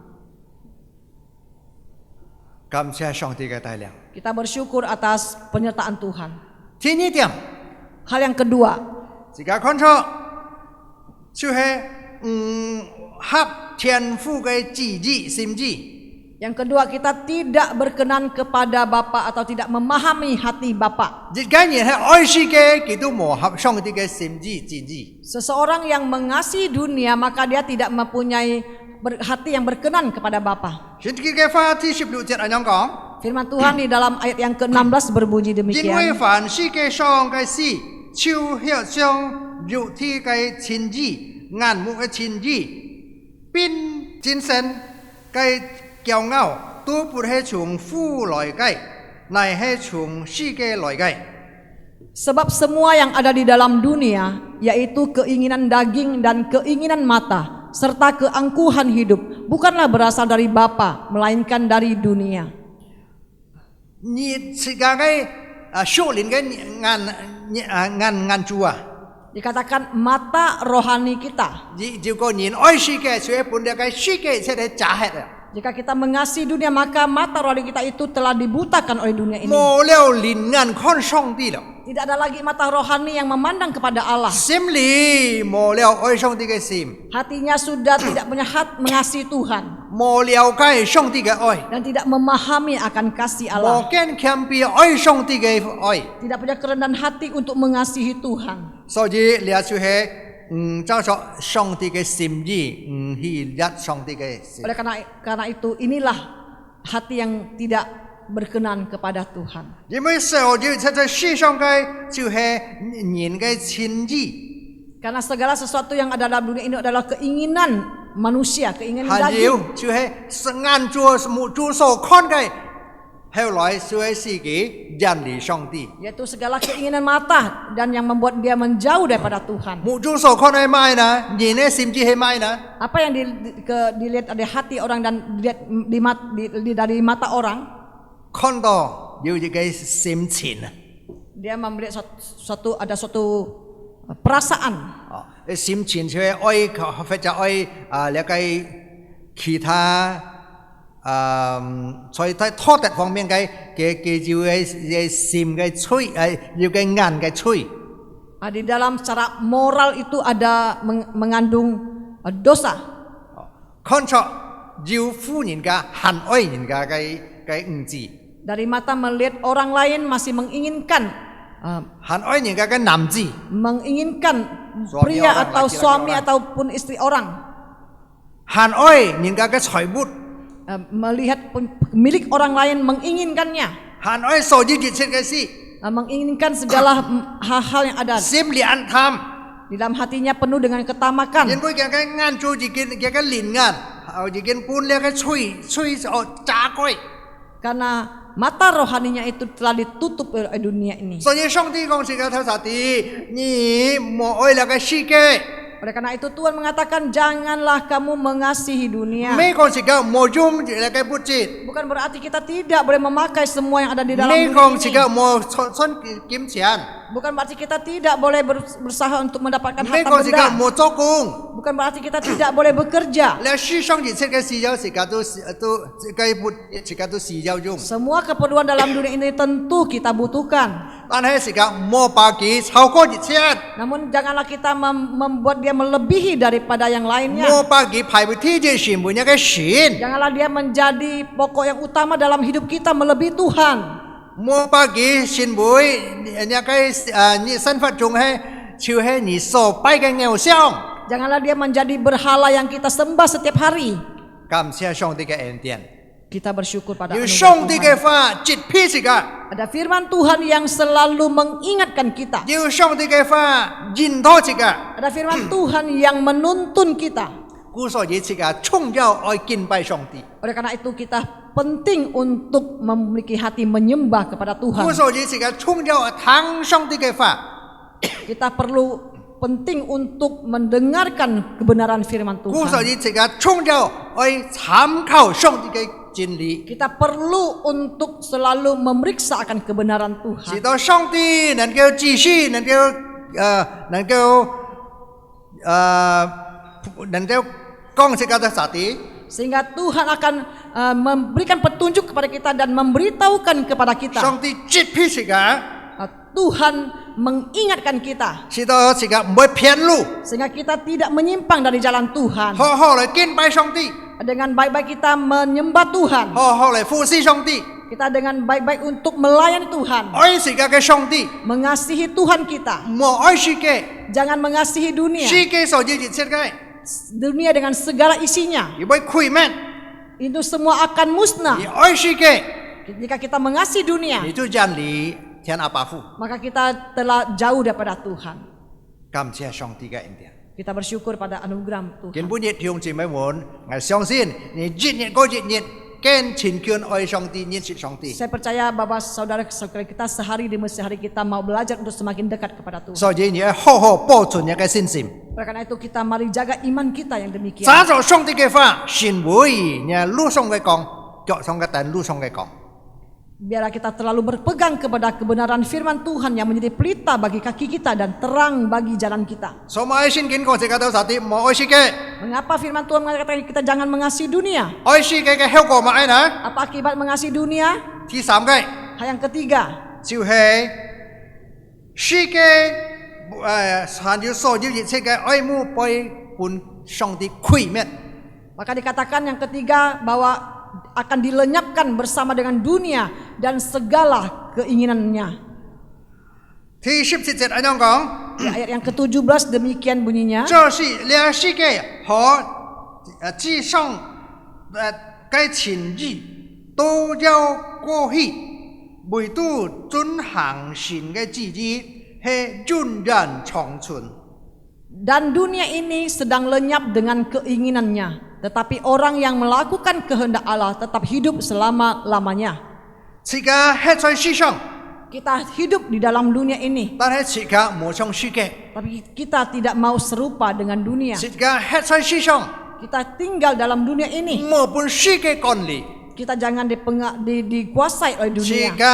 感謝上帝嘅帶領。 Kita bersyukur atas penyertaan Tuhan. 第二點， Hal yang kedua, 自己看出就係合天父嘅旨意心意。 yang kedua kita tidak berkenan kepada Bapa atau tidak memahami hati Bapa. 一個人係愛世界，佢都冇合上帝嘅心意旨意。 Seseorang yang mengasihi dunia maka dia tidak mempunyai hati yang berkenan kepada Bapa. 圣經嘅話ที่16節咁樣講。 Firman Tuhan di dalam ayat yang ke-16 berbunyi 因為 demikian. 凡世界上嘅事，超血上肉體嘅情意、眼目嘅情意，並精神嘅驕傲，都不係從父來嘅，乃係從世界來嘅。 Sebab semua yang ada di dalam dunia, yaitu keinginan daging dan keinginan mata, serta keangkuhan hidup, bukanlah berasal dari Bapa, melainkan dari dunia. 你自家嘅屬靈嘅眼珠啊， Dikatakan mata rohani kita. 如果人愛世界，所以本來嘅世界先係假嘅。 Jika kita mengasihi dunia, maka mata rohani kita itu telah dibutakan oleh dunia ini. 冇了靈眼看上帝了， Tidak ada lagi mata rohani yang memandang kepada Allah. 心裏冇了愛上帝嘅心， Hatinya sudah tidak punya hati mengasihi Tuhan 冇了解上帝嘅愛。 dan tidak memahami akan kasih Allah. 冇堅強比愛上帝嘅愛， Tidak punya kerendahan hati untuk mengasihi Tuhan. 所以你就係照着上帝嘅心意，去入上帝嘅心。 Oleh karena itu inilah hati yang tidak berkenan kepada Tuhan. 因為受就在世上嘅就係人嘅情意， Karena segala sesuatu yang ada dalam dunia ini adalah keinginan manusia, keinginan 還 daging. 有就係眼做所看嘅，後來就係自己遠離上帝。 Yaitu segala keinginan mata dan yang membuat dia menjauh daripada Tuhan. 目做所看係咩呢？人嘅心智係咩呢？ Apa yang dilihat dari hati orang dan dilihat dari mata orang, 看到有一個心情啊， dia melihat suatu perasaan. 心情就係愛或者愛了解其他在道德方面嘅就係心嘅催要嘅眼嘅催。 Di dalam secara moral itu ada mengandung dosa. 看出要富人家恨愛人家嘅唔知， Dari mata melihat orang lain masih menginginkan 恨愛人家嘅男子， menginginkan Suami pria orang, atau laki-laki suami orang. ataupun istri orang, 恨愛人家嘅財物， melihat milik orang lain menginginkannya, 恨愛所有一切嘅事， menginginkan segala hal-hal yang ada 心裏暗貪， di dalam hatinya penuh dengan ketamakan. 因為佢嘅眼做自己嘅臉眼，自己本嚟嘅吹炸鬼。 Karena mata rohaninya itu telah ditutup oleh dunia ini. 所以上帝講是個頭殺啲，你莫愛那個世界， Oleh karena itu Tuhan mengatakan janganlah kamu mengasihi dunia. 咩講是個莫用那個不知， Bukan berarti kita tidak boleh memakai semua yang ada di dalam 咩 dunia 講是 ini. 個莫存金錢， Bukan berarti kita tidak boleh berusaha untuk mendapatkan 咩 harta 講是個 benda. 莫做工。 Bukan berarti kita tidak boleh bekerja. 你世上一切嘅事有時間都時間都需要用， Semua keperluan dalam dunia ini tentu kita butuhkan. 但係時間莫把佢超過一切， Namun janganlah kita membuat dia melebihi daripada yang lainnya. 莫把佢排為天嘅神本一個神， Janganlah dia menjadi pokok yang utama dalam hidup kita melebihi Tuhan. 莫把佢神本一個你身份中係就係你所拜嘅偶像。 Janganlah dia menjadi berhala yang kita sembah setiap hari. 感謝上帝嘅恩典， Kita bersyukur pada 有 anugerah 上帝嘅 Tuhan. 話接批時間， Ada firman Tuhan yang selalu mengingatkan kita. 有上帝嘅話引導時間， Ada firman Tuhan yang menuntun kita. 故所以時間重要愛敬拜上帝， Oleh karena itu kita penting untuk memiliki hati menyembah kepada 故 Tuhan. 所以時間重要聽上帝嘅話， Kita perlu penting untuk mendengarkan kebenaran firman 故所 Tuhan. 以時間重要愛參考上帝嘅真理， Kita perlu untuk selalu memeriksa akan kebenaran 直 Tuhan. 到上帝能夠繼續能夠講時間嘅實體， Sehingga Tuhan akan memberikan petunjuk kepada kita dan memberitahukan kepada kita. 上帝接批時間， Tuhan mengingatkan kita 直到時間唔會偏路， sehingga kita tidak menyimpang dari jalan Tuhan. 好好嚟敬拜上帝， Dengan baik-baik kita menyembah Tuhan. 好好嚟服侍上帝。 Kita dengan baik-baik untuk melayani Tuhan. 愛世界嘅上帝， Mengasihi Tuhan kita. 莫愛世界， Jangan mengasihi dunia. 世界所有一切嘅， dunia dengan segala isinya. 要要亏咩？ Itu semua akan musnah. 你爱世界， Jika kita mengasihi dunia, 你就远离天阿爸父。 maka kita telah jauh daripada Tuhan. 感謝上帝嘅恩典。 Kita bersyukur pada anugerah Tuhan. 今本日弟兄姊妹們，我相信你日日過日日更親近愛上帝、認識上帝。 Saya percaya Bapak saudara-saudara kita sehari demi sehari kita mau belajar untuk semakin dekat kepada Tuhan. 所以你要好好保存一個信心。 Oleh karena itu kita mari jaga iman kita yang demikian. 揸住上帝嘅話，信會你路上嘅講，腳上嘅等路上嘅講。 Biarlah kita terlalu berpegang kepada kebenaran firman Tuhan yang menjadi pelita bagi kaki kita dan terang bagi jalan kita. 所以愛先見講這個到實啲，冇愛世界， Mengapa firman Tuhan mengatakan kita jangan mengasihi dunia? 愛世界嘅效果乜嘢呢？ Apa akibat mengasihi dunia? 第三個 Yang ketiga, 就係世界還有所有一切嘅愛慕被本上帝毀滅。 maka dikatakan yang ketiga bahwa akan dilenyapkan bersama dengan dunia dan segala keinginannya. 第17節咁樣講。 Di ayat yang ke-17 demikian bunyinya. 這是兩世界和地上嘅情義都要過去，唯獨遵行神嘅旨意係永遠長存。 Dan dunia ini sedang lenyap dengan keinginannya, tetapi orang yang melakukan kehendak Allah tetap hidup selama-lamanya. 這個係在世上， Kita hidup di dalam dunia ini, 但係這個冇像世界， tapi kita tidak mau serupa dengan dunia. 這個係在世上， Kita tinggal dalam dunia ini. 冇本世界管理， Kita jangan dikuasai oleh 這 dunia. 個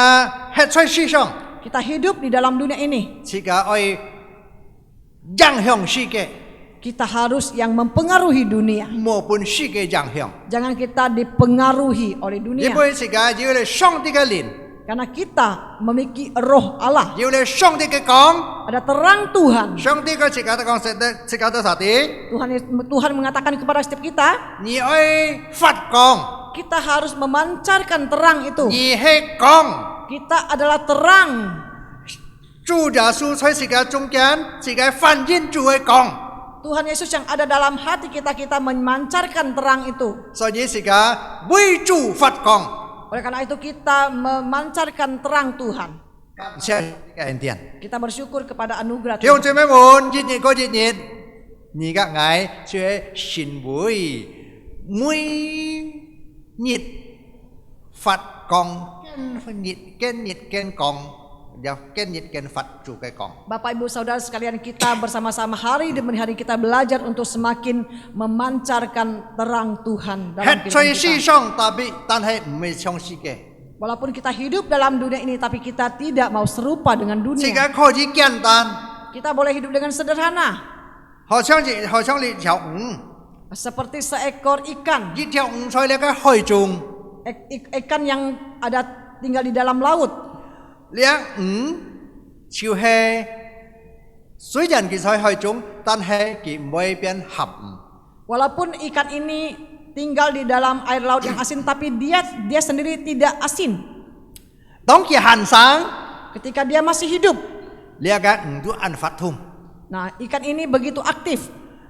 係在世上， Kita hidup di dalam dunia ini. 這個愛影響世界， Kita harus yang mempengaruhi dunia. 冇本世界影響。 Jangan kita dipengaruhi oleh 因 dunia. 為這個要嚟上帝嘅靈， Karena kita memiliki roh Allah. 要嚟上帝嘅講。 Ada terang Tuhan. 上帝嘅這個講這個到啥地？ Tuhan mengatakan kepada setiap kita, 你愛發光， kita harus memancarkan terang itu. 你係光。 Kita adalah terang. 主耶穌在這個中間，這個反映主嘅光， Tuhan Yesus yang ada dalam hati kita, kita memancarkan terang itu. 所以這個為主發光。 Oleh karena itu kita memancarkan terang Tuhan. 感謝嘅恩典。 Kita bersyukur kepada anugerah 弟兄 Tuhan. 姊妹們，日日過日日，你嘅愛就係神會每日發光，更日更光，又更日更發主嘅光。 Bapak Ibu Saudara sekalian, kita bersama-sama hari demi hari kita belajar untuk semakin memancarkan terang Tuhan dalam 係在 kehidupan 世 kita. 上，但係唔係像世界。 Walaupun kita hidup dalam dunia ini, tapi kita tidak mau serupa dengan 這 dunia. 個可以簡單， Kita boleh hidup dengan sederhana, 好像你條魚， seperti seekor ikan, 一條魚在那個海中， ikan yang ada tinggal di dalam laut. 兩魚就係雖然佢在海中，但係佢唔會變鹹。 Walaupun ikan ini tinggal di dalam air laut yang asin, tapi dia sendiri tidak asin. 當佢行生， Ketika dia masih hidup, 呢個魚都按發通， nah ikan ini begitu aktif.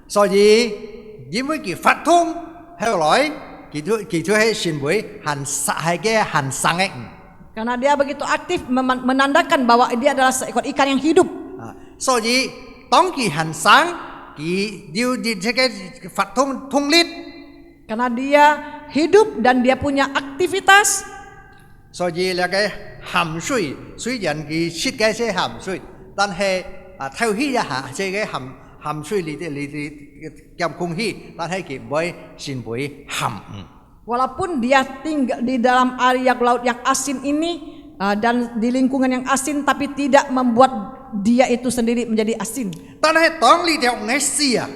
所以因為佢發通，後來佢就係成為行生嘅魚。 Karena dia begitu aktif menandakan bahwa dia adalah seekor ikan yang hidup. 所以當佢行生，佢要這個發通力。 Karena dia hidup dan dia punya aktivitas, 所以那個鹹水雖然佢設計係鹹水，但係透氣一下，這個鹹水你入空氣，但係佢唔會成為鹹。 walaupun dia tinggal di dalam area laut yang asin ini dan di lingkungan yang asin, tapi tidak membuat dia itu sendiri menjadi asin. 但係當你條魚死啊，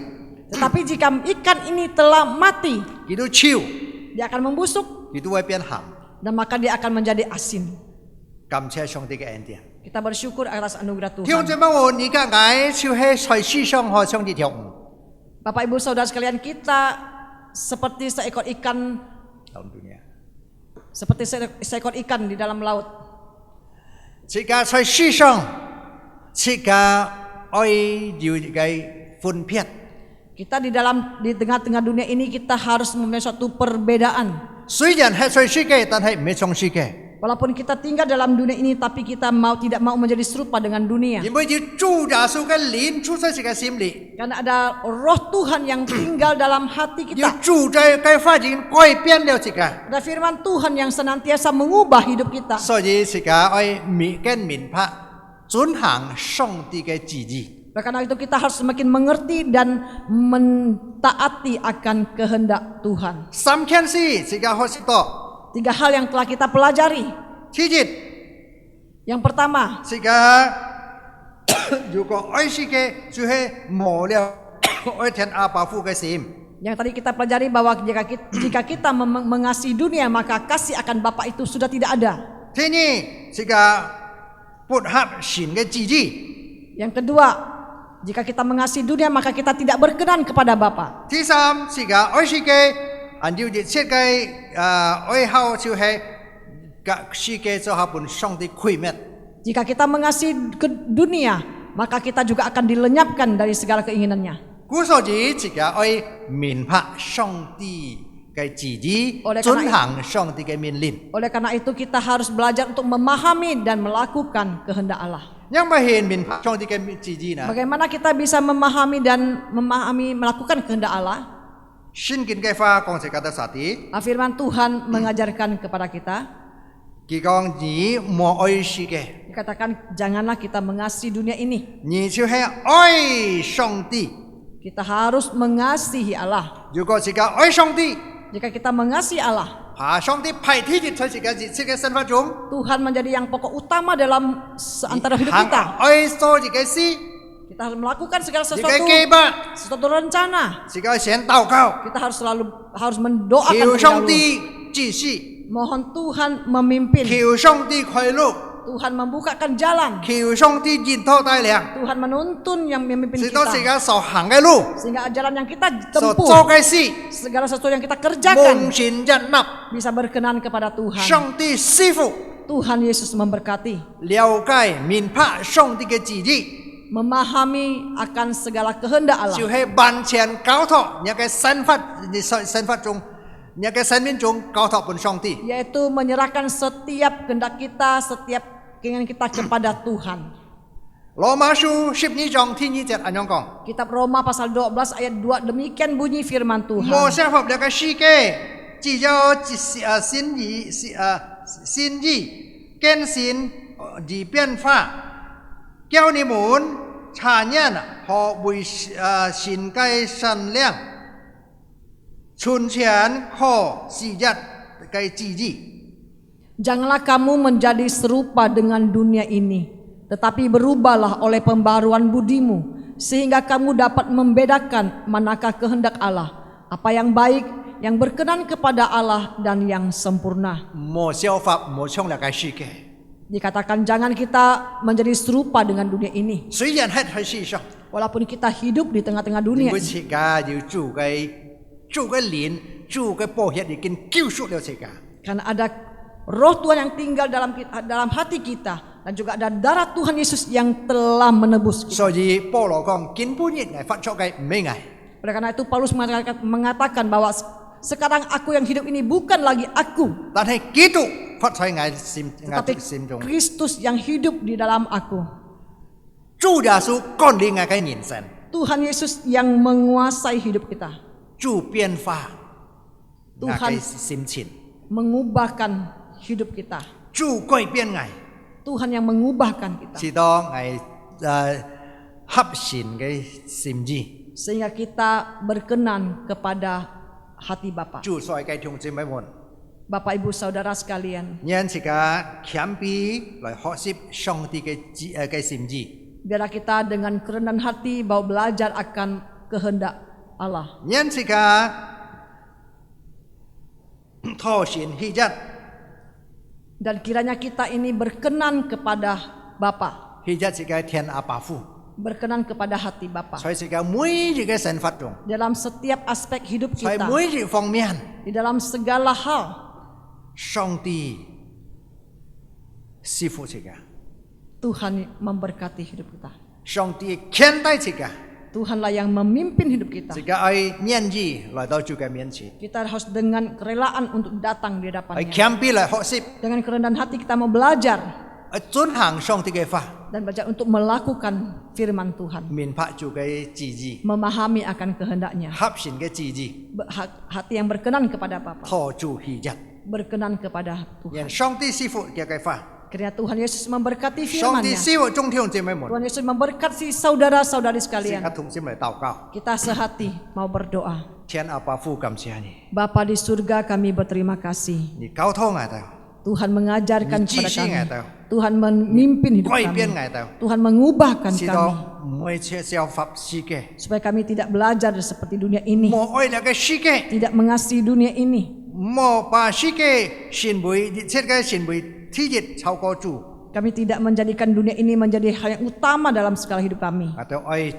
Tetapi jika ikan ini telah mati, 佢都超， dia akan membusuk 佢都會變鹹。 dan maka dia akan menjadi asin. 感謝上帝嘅恩典。 Kita bersyukur atas anugerah 弟兄姊 Tuhan. 妹，我而家愛就係在世上好像呢條魚。 Bapak Ibu Saudara sekalian, kita seperti seekor ikan, dalam dunia. seperti seekor ikan di dalam laut. 這個在世上，這個愛要嘅分別。Kita di tengah-tengah dunia ini kita harus mempunyai suatu perbedaan. 雖然係在世界，但係唔係從世界。 Walaupun kita tinggal dalam dunia ini, tapi kita tidak mau menjadi serupa dengan dunia. 因為要主耶穌嘅靈住在自己心裏， Karena ada roh Tuhan yang tinggal dalam hati 要 kita. 住在嘅發展改變了自己， Ada firman Tuhan yang senantiasa mengubah hidup kita. 所以自己要明白遵行上帝嘅旨意。 Oleh karena itu kita harus semakin mengerti dan mentaati akan kehendak Tuhan. 三件事自己學識到， 3 hal yang telah kita pelajari. 第一， Yang pertama, 自己如果愛世界，就係冇了愛天阿爸父嘅心。 yang tadi kita pelajari bahwa jika kita mengasihi dunia, maka kasih akan Bapa itu sudah tidak ada. 第二，自己不合神嘅旨意。 Yang kedua, jika kita mengasihi dunia, maka kita tidak berkenan kepada Bapa. 第三，自己愛世界，按照熱切嘅愛好就係個世界就係本上帝毀滅。 Jika kita mengasihi dunia, maka kita juga akan dilenyapkan dari segala keinginannya. 故所以自己愛明白上帝嘅旨意， Oleh karena 遵行上帝嘅命令。 Oleh karena itu kita harus belajar untuk memahami dan melakukan kehendak Allah. 因為係明白上帝嘅旨意呢， Bagaimana kita bisa memahami melakukan kehendak Allah? 聖經嘅話講自己得實啲， Firman Tuhan mengajarkan kepada kita, 佢講你莫愛世界， dikatakan janganlah kita mengasihi dunia ini. 你就係愛上帝。 Kita harus mengasihi Allah. 如果自己愛上帝， Jika kita mengasihi Allah, 把上帝排第一在自己熱切嘅生活中， Tuhan menjadi yang pokok utama dalam antara hidup 行 kita. 愛做自己事， Kita harus melakukan segala 自己 sesuatu, 計劃， sesuatu rencana. 自己先禱告， Kita harus mendoakan 求 terlebih 上 dahulu. 帝指示， Mohon Tuhan memimpin. 求上帝開路， Tuhan membukakan jalan. 求上帝引導帶領， Tuhan menuntun yang memimpin 直到自己 kita. 所行嘅路， Sehingga jalan yang kita 所 tempuh, 做嘅事， segala sesuatu yang kita 蒙 kerjakan 神悅納， bisa berkenan kepada Tuhan. 上帝師傅 Tuhan Yesus memberkati. 了解明白上帝嘅旨意， Memahami akan segala kehendak Allah. 就係完全交託你嘅生活中，你嘅生命中交託本上帝。 Yaitu menyerahkan setiap kehendak kita, setiap keinginan kita kepada Tuhan. 羅馬書12章第2節咁樣講。 Kitab Roma pasal 12 ayat 2 demikian bunyi firman Tuhan. 冇適合了嘅世界，只有心意更新而變化，叫你們察驗和為神嘅善良、純全和喜悅嘅旨意。 Janganlah kamu menjadi serupa dengan dunia ini, tetapi berubahlah oleh pembaruan budimu, sehingga kamu dapat membedakan manakah kehendak Allah, apa yang baik, yang berkenan kepada Allah dan yang sempurna. 冇效法冇衝了嘅世界， Dikatakan jangan kita menjadi serupa dengan dunia ini. 雖然喺世上， Walaupun kita hidup di tengah-tengah 你 dunia 會 ini, 自己要做嘅靈、做嘅保險已經救贖了自己。 karena ada Roh Tuhan yang tinggal dalam hati kita, dan juga ada darah Tuhan Yesus yang telah menebus kita. 所以保羅講根本應係發出嘅唔係愛。 Oleh karena itu Paulus mengatakan bahwa sekarang aku yang hidup ini bukan lagi aku, 但係基督發在我心 tetapi 中， Kristus yang hidup di dalam aku. 主耶穌管理我嘅人生， Tuhan Yesus yang menguasai hidup kita. 主變化我 Tuhan 嘅心情， mengubahkan hidup kita. 主改變我， Tuhan yang mengubahkan kita 直到我合神嘅心意。 sehingga kita berkenan kepada hati Bapa. 主所嘅弟兄姊妹們， Bapak Ibu Saudara sekalian, 讓自己謙卑來學習上帝嘅心意， biarlah kita dengan kerendahan hati mau belajar akan kehendak Allah. 讓自己討神喜悅， Dan kiranya kita ini berkenan kepada Bapa, 喜悅自己天阿爸父， berkenan kepada hati Bapa. 在自己每日嘅生活中， Dalam setiap aspek hidup 在 kita, 每日方面， di dalam segala hal, 上帝賜福自己， Tuhan memberkati hidup kita. 上帝看待自己， Tuhanlah yang memimpin hidup kita. 自家愛面子來到主嘅面前， Kita harus dengan kerelaan untuk datang di 係 hadapannya. 謙卑嚟學習， Dengan kerendahan hati kita mau belajar 係遵行上帝嘅法， dan belajar untuk melakukan firman Tuhan, 明白主嘅旨意， memahami akan kehendaknya, 合神嘅旨意， hati yang berkenan kepada Bapa, 托住喜悅， berkenan kepada Tuhan. 讓上帝師傅嘅法， Kiranya Tuhan Yesus memberkati 上帝 firman-Nya. 師傅眾弟兄姊妹們， Tuhan Yesus memberkati saudara-saudari 時 sekalian. 刻同心嚟禱告， Kita sehati mau berdoa. 天阿爸父感謝你， Bapa di surga, kami berterima kasih. 你交通我哋， Tuhan mengajarkan Ni kepada jisi kami. ngai tahu. Tuhan memimpin hidup 改 kami. 變我哋， Tuhan mengubahkan 使 kami 到唔會效法世界， supaya kami tidak belajar seperti dunia ini, 冇愛嚟嘅世界， tidak mengasihi dunia ini. 冇把世界成為一切嘅成為天日超過主。 Kami tidak menjadikan dunia ini menjadi hal yang utama dalam segala hidup kami. Atau ai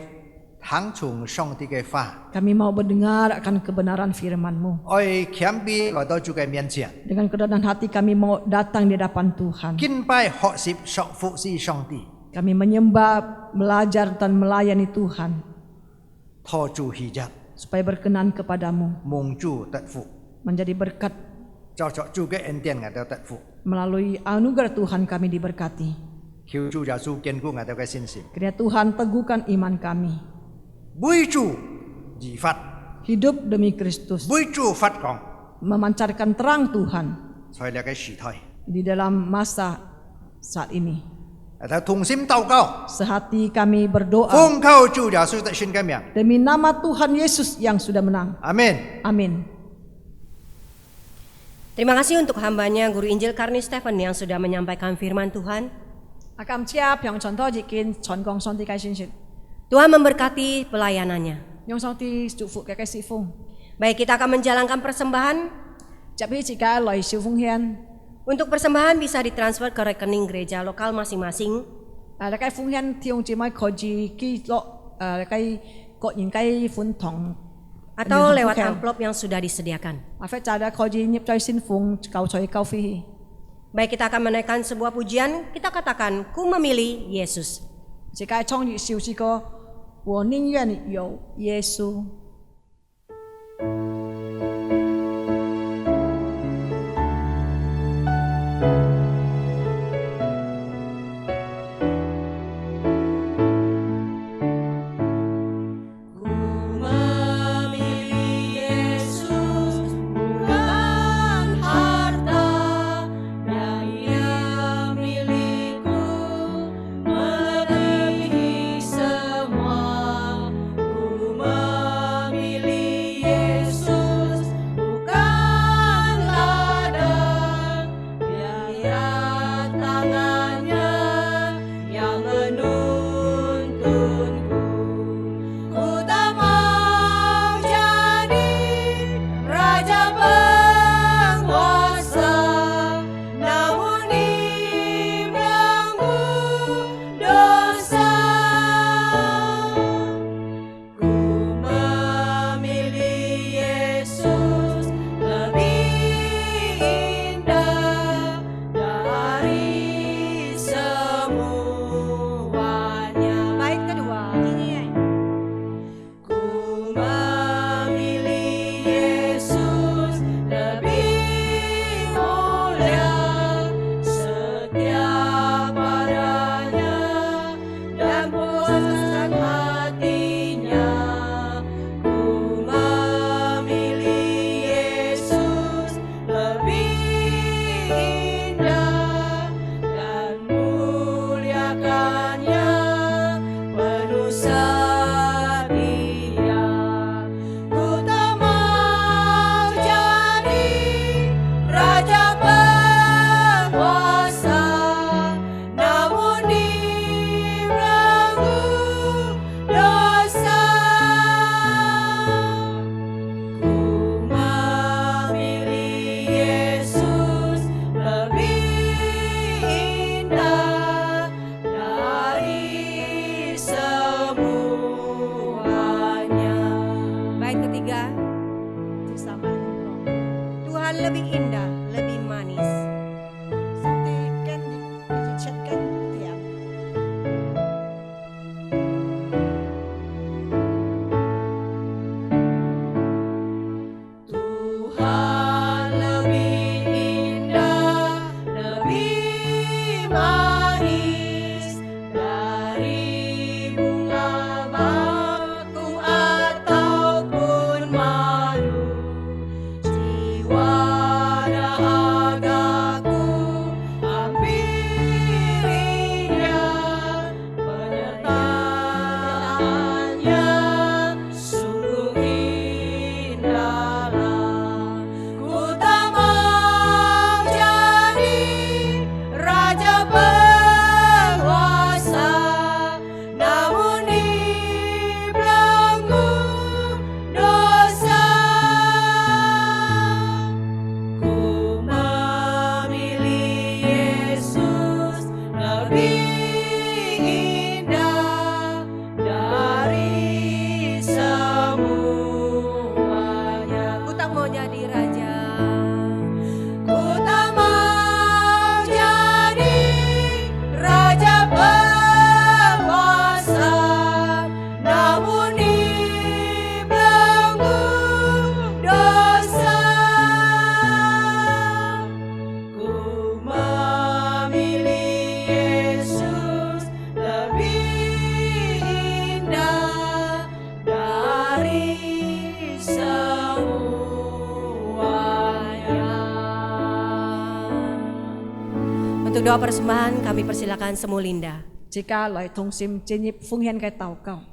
hang chung song ti ke fa Kami mau mendengar akan kebenaran firman-Mu. ai khiam bi lo do chu ke mian chian Dengan kerendahan hati kami mau datang di hadapan Tuhan. kin pai ho sip sok fu si song ti Kami menyembah, belajar dan melayani Tuhan tho chu hi jat supaya berkenan kepadamu, mong chu tat fu menjadi berkat cho cho chu ke en tian nga do tat fu melalui anugerah Tuhan kami diberkati. hiu chu ja su ken ku nga do ke sin sim Kiranya Tuhan teguhkan iman kami. bui chu ji fat Hidup demi Kristus, bui chu fat kong memancarkan terang Tuhan soi le ke shi thai di dalam masa saat ini. atau thung sim tau kau Sehati kami berdoa phong kau chu ja su ta shin ke miang demi nama Tuhan Yesus yang sudah menang. amin. Amin. Terima kasih untuk hambanya Guru Injil Karni Stephen yang sudah menyampaikan firman Tuhan. Akam chia pyong chon to jikin chon gong son ti kai sin sit. Tuhan memberkati pelayanannya. Nyong song ti chu fu kai kai si fung. Baik, kita akan menjalankan persembahan. Jap hi jika loi siu fung hian. Untuk persembahan bisa ditransfer ke rekening gereja lokal masing-masing. La kai fung hian tiong ji mai ko ji ki lo kai ko yin kai fun tong Atau lewat amplop yang sudah disediakan. Afet ada ko ji nyip choi sin fung kau choi kau fi. Baik, kita akan menaikkan sebuah pujian. Kita katakan, ku memilih Yesus. Jika chong yi siu ji ko 我宁愿有耶稣。doa persembahan kami persilakan Semu Linda. 即家來同心進入奉獻嘅禱告。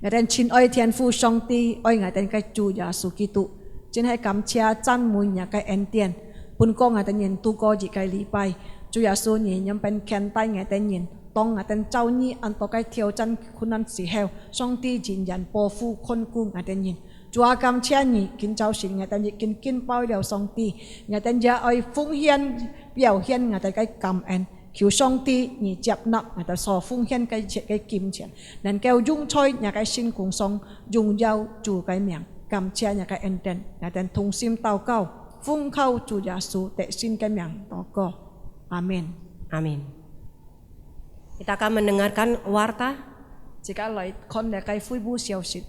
我哋親愛天父上帝，愛我哋嘅主耶穌基督，真係感謝讚美你嘅恩典。本個我哋人度過一個禮拜，主耶穌你ยังเป็นแขนใต้我哋人，當我哋เจ้านี้อันต่อ嘅挑戰困難時候，上帝仍然保護看顧我哋人。主啊，感謝你，見到時我哋已經見到了上帝，我哋也愛奉獻表現我哋嘅感恩。求上帝你接納我哋所奉獻嘅一切嘅金錢，能夠用在我哋心公上榮耀主嘅名，感謝我哋恩典，我哋同心禱告，奉靠主耶穌的信嘅名禱告，阿門。 Amin. Kita akan mendengarkan warta. 即刻嚟看呢個恢復消息。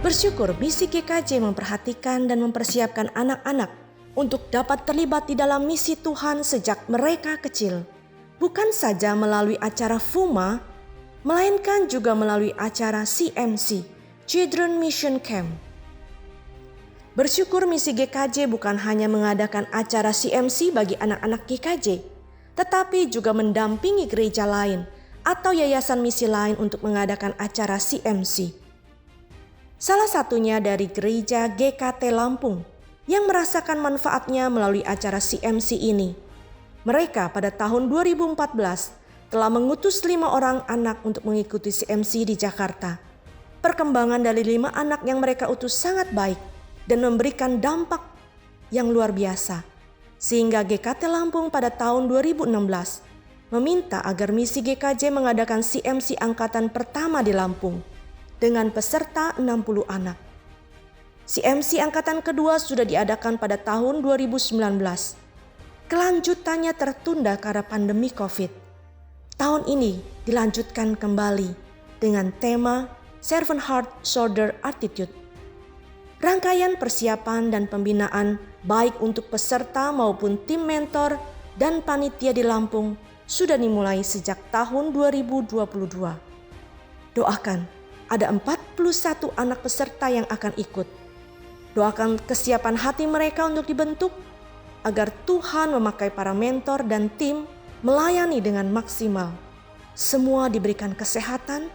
Bersyukur misi GKJ memperhatikan dan mempersiapkan anak-anak untuk dapat terlibat di dalam misi Tuhan sejak mereka kecil. Bukan saja melalui acara FUMA, melainkan juga melalui acara CMC, Children Mission Camp. Bersyukur misi GKJ bukan hanya mengadakan acara CMC bagi anak-anak GKJ, tetapi juga mendampingi gereja lain atau yayasan misi lain untuk mengadakan acara CMC. Salah satunya dari gereja GKT Lampung yang merasakan manfaatnya melalui acara CMC ini. Mereka pada tahun 2014 telah mengutus 5 orang anak untuk mengikuti CMC di Jakarta. Perkembangan dari 5 anak yang mereka utus sangat baik dan memberikan dampak yang luar biasa. Sehingga GKT Lampung pada tahun 2016 meminta agar misi GKJ mengadakan CMC angkatan pertama di Lampung dengan peserta 60 anak. CMC angkatan kedua sudah diadakan pada tahun 2019. Kelanjutannya tertunda karena pandemi COVID. Tahun ini dilanjutkan kembali dengan tema Servant Heart Shoulder Attitude. Rangkaian persiapan dan pembinaan baik untuk peserta maupun tim mentor dan panitia di Lampung sudah dimulai sejak tahun 2022. Doakan ada 41 anak peserta yang akan ikut. Doakan kesiapan hati mereka untuk dibentuk agar Tuhan memakai para mentor dan tim melayani dengan maksimal. Semua diberikan kesehatan,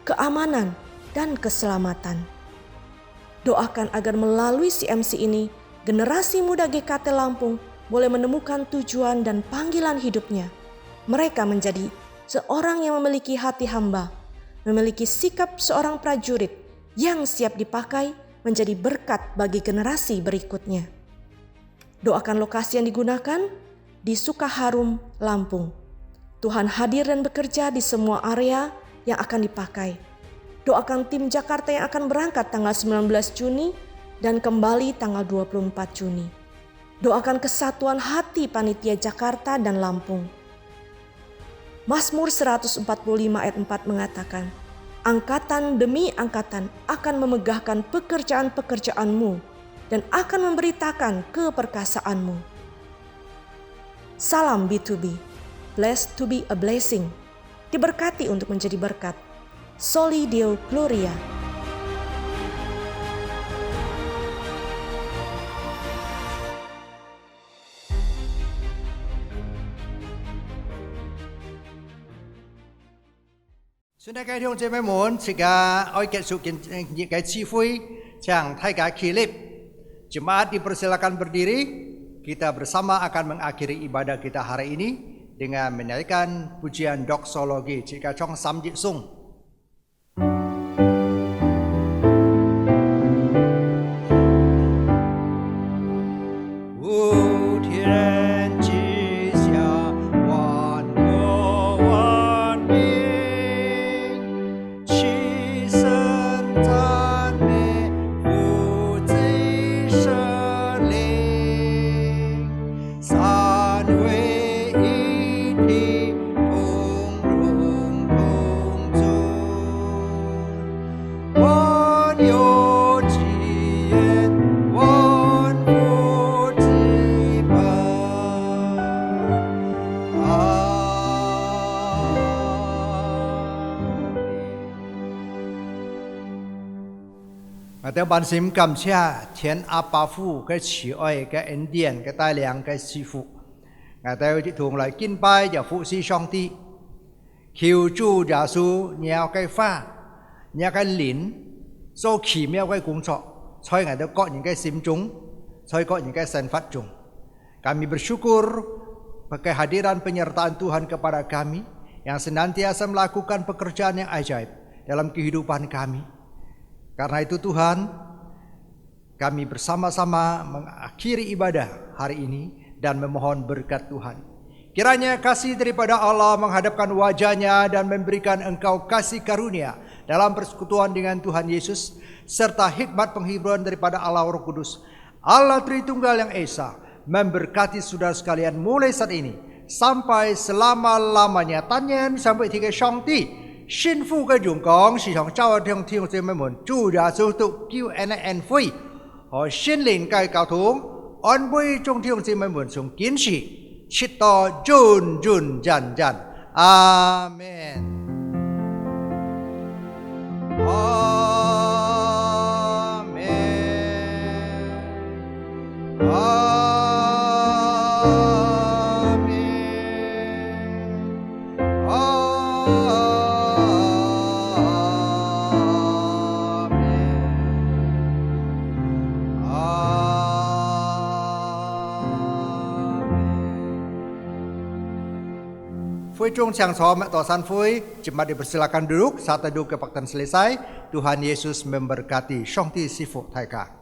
keamanan, dan keselamatan. Doakan agar melalui CMC ini, generasi muda GKT Lampung boleh menemukan tujuan dan panggilan hidupnya. Mereka menjadi seorang yang memiliki hati hamba, memiliki sikap seorang prajurit yang siap dipakai menjadi berkat bagi generasi berikutnya. Doakan lokasi yang digunakan di Sukaharum, Lampung. Tuhan hadir dan bekerja di semua area yang akan dipakai. Doakan tim Jakarta yang akan berangkat tanggal 19 Juni dan kembali tanggal 24 Juni. Doakan kesatuan hati panitia Jakarta dan Lampung. Mazmur 145 ayat 4 mengatakan, angkatan demi angkatan akan memegahkan pekerjaan-pekerjaanmu dan akan memberitakan keperkasaanmu. Salam B2B, blessed to be a blessing, diberkati untuk menjadi berkat. Soli Deo Gloria. Xin các弟兄姐妹們，而家我結束những cái chi phí yang Thaiga Kilip. Jemaat dipersilakan berdiri. Kita bersama akan mengakhiri ibadah kita hari ini dengan menaikkan pujian doksologi. Jika Chong Sam Jit Sung. Wu Tian Ji Xiao 我哋萬心感謝天阿爸父嘅慈愛嘅恩典嘅帶領嘅賜福，我哋同來敬拜就服侍上帝，求主耶穌讓嘅花，讓嘅靈做奇妙嘅工作，在我哋個人嘅心中，在個人嘅生活中。Kami bersyukur pakai hadiran penyertaan Tuhan kepada kami yang senantiasa melakukan pekerjaan yang ajaib dalam kehidupan kami. Karena itu Tuhan, kami bersama-sama mengakhiri ibadah hari ini dan memohon berkat Tuhan. Kiranya kasih daripada Allah menghadapkan wajahnya dan memberikan engkau kasih karunia dalam persekutuan dengan Tuhan Yesus, serta hikmat penghiburan daripada Allah Roh Kudus, Allah Tritunggal yang Esa, memberkati saudara sekalian mulai saat ini sampai selama-lamanya. Tanyan sampai tiga Shanti 幸福嘅荣光是向教會聽姊妹們，主耶穌都叫人恩惠和心靈嘅交通，安慰眾弟兄姊妹們從堅持直到盡盡真真。阿門。阿門。阿Ujung Siang Som atau Sanfui, jemaat dipersilakan duduk saat teduh kebaktian selesai. Tuhan Yesus memberkati. Shongti Sifu Taika.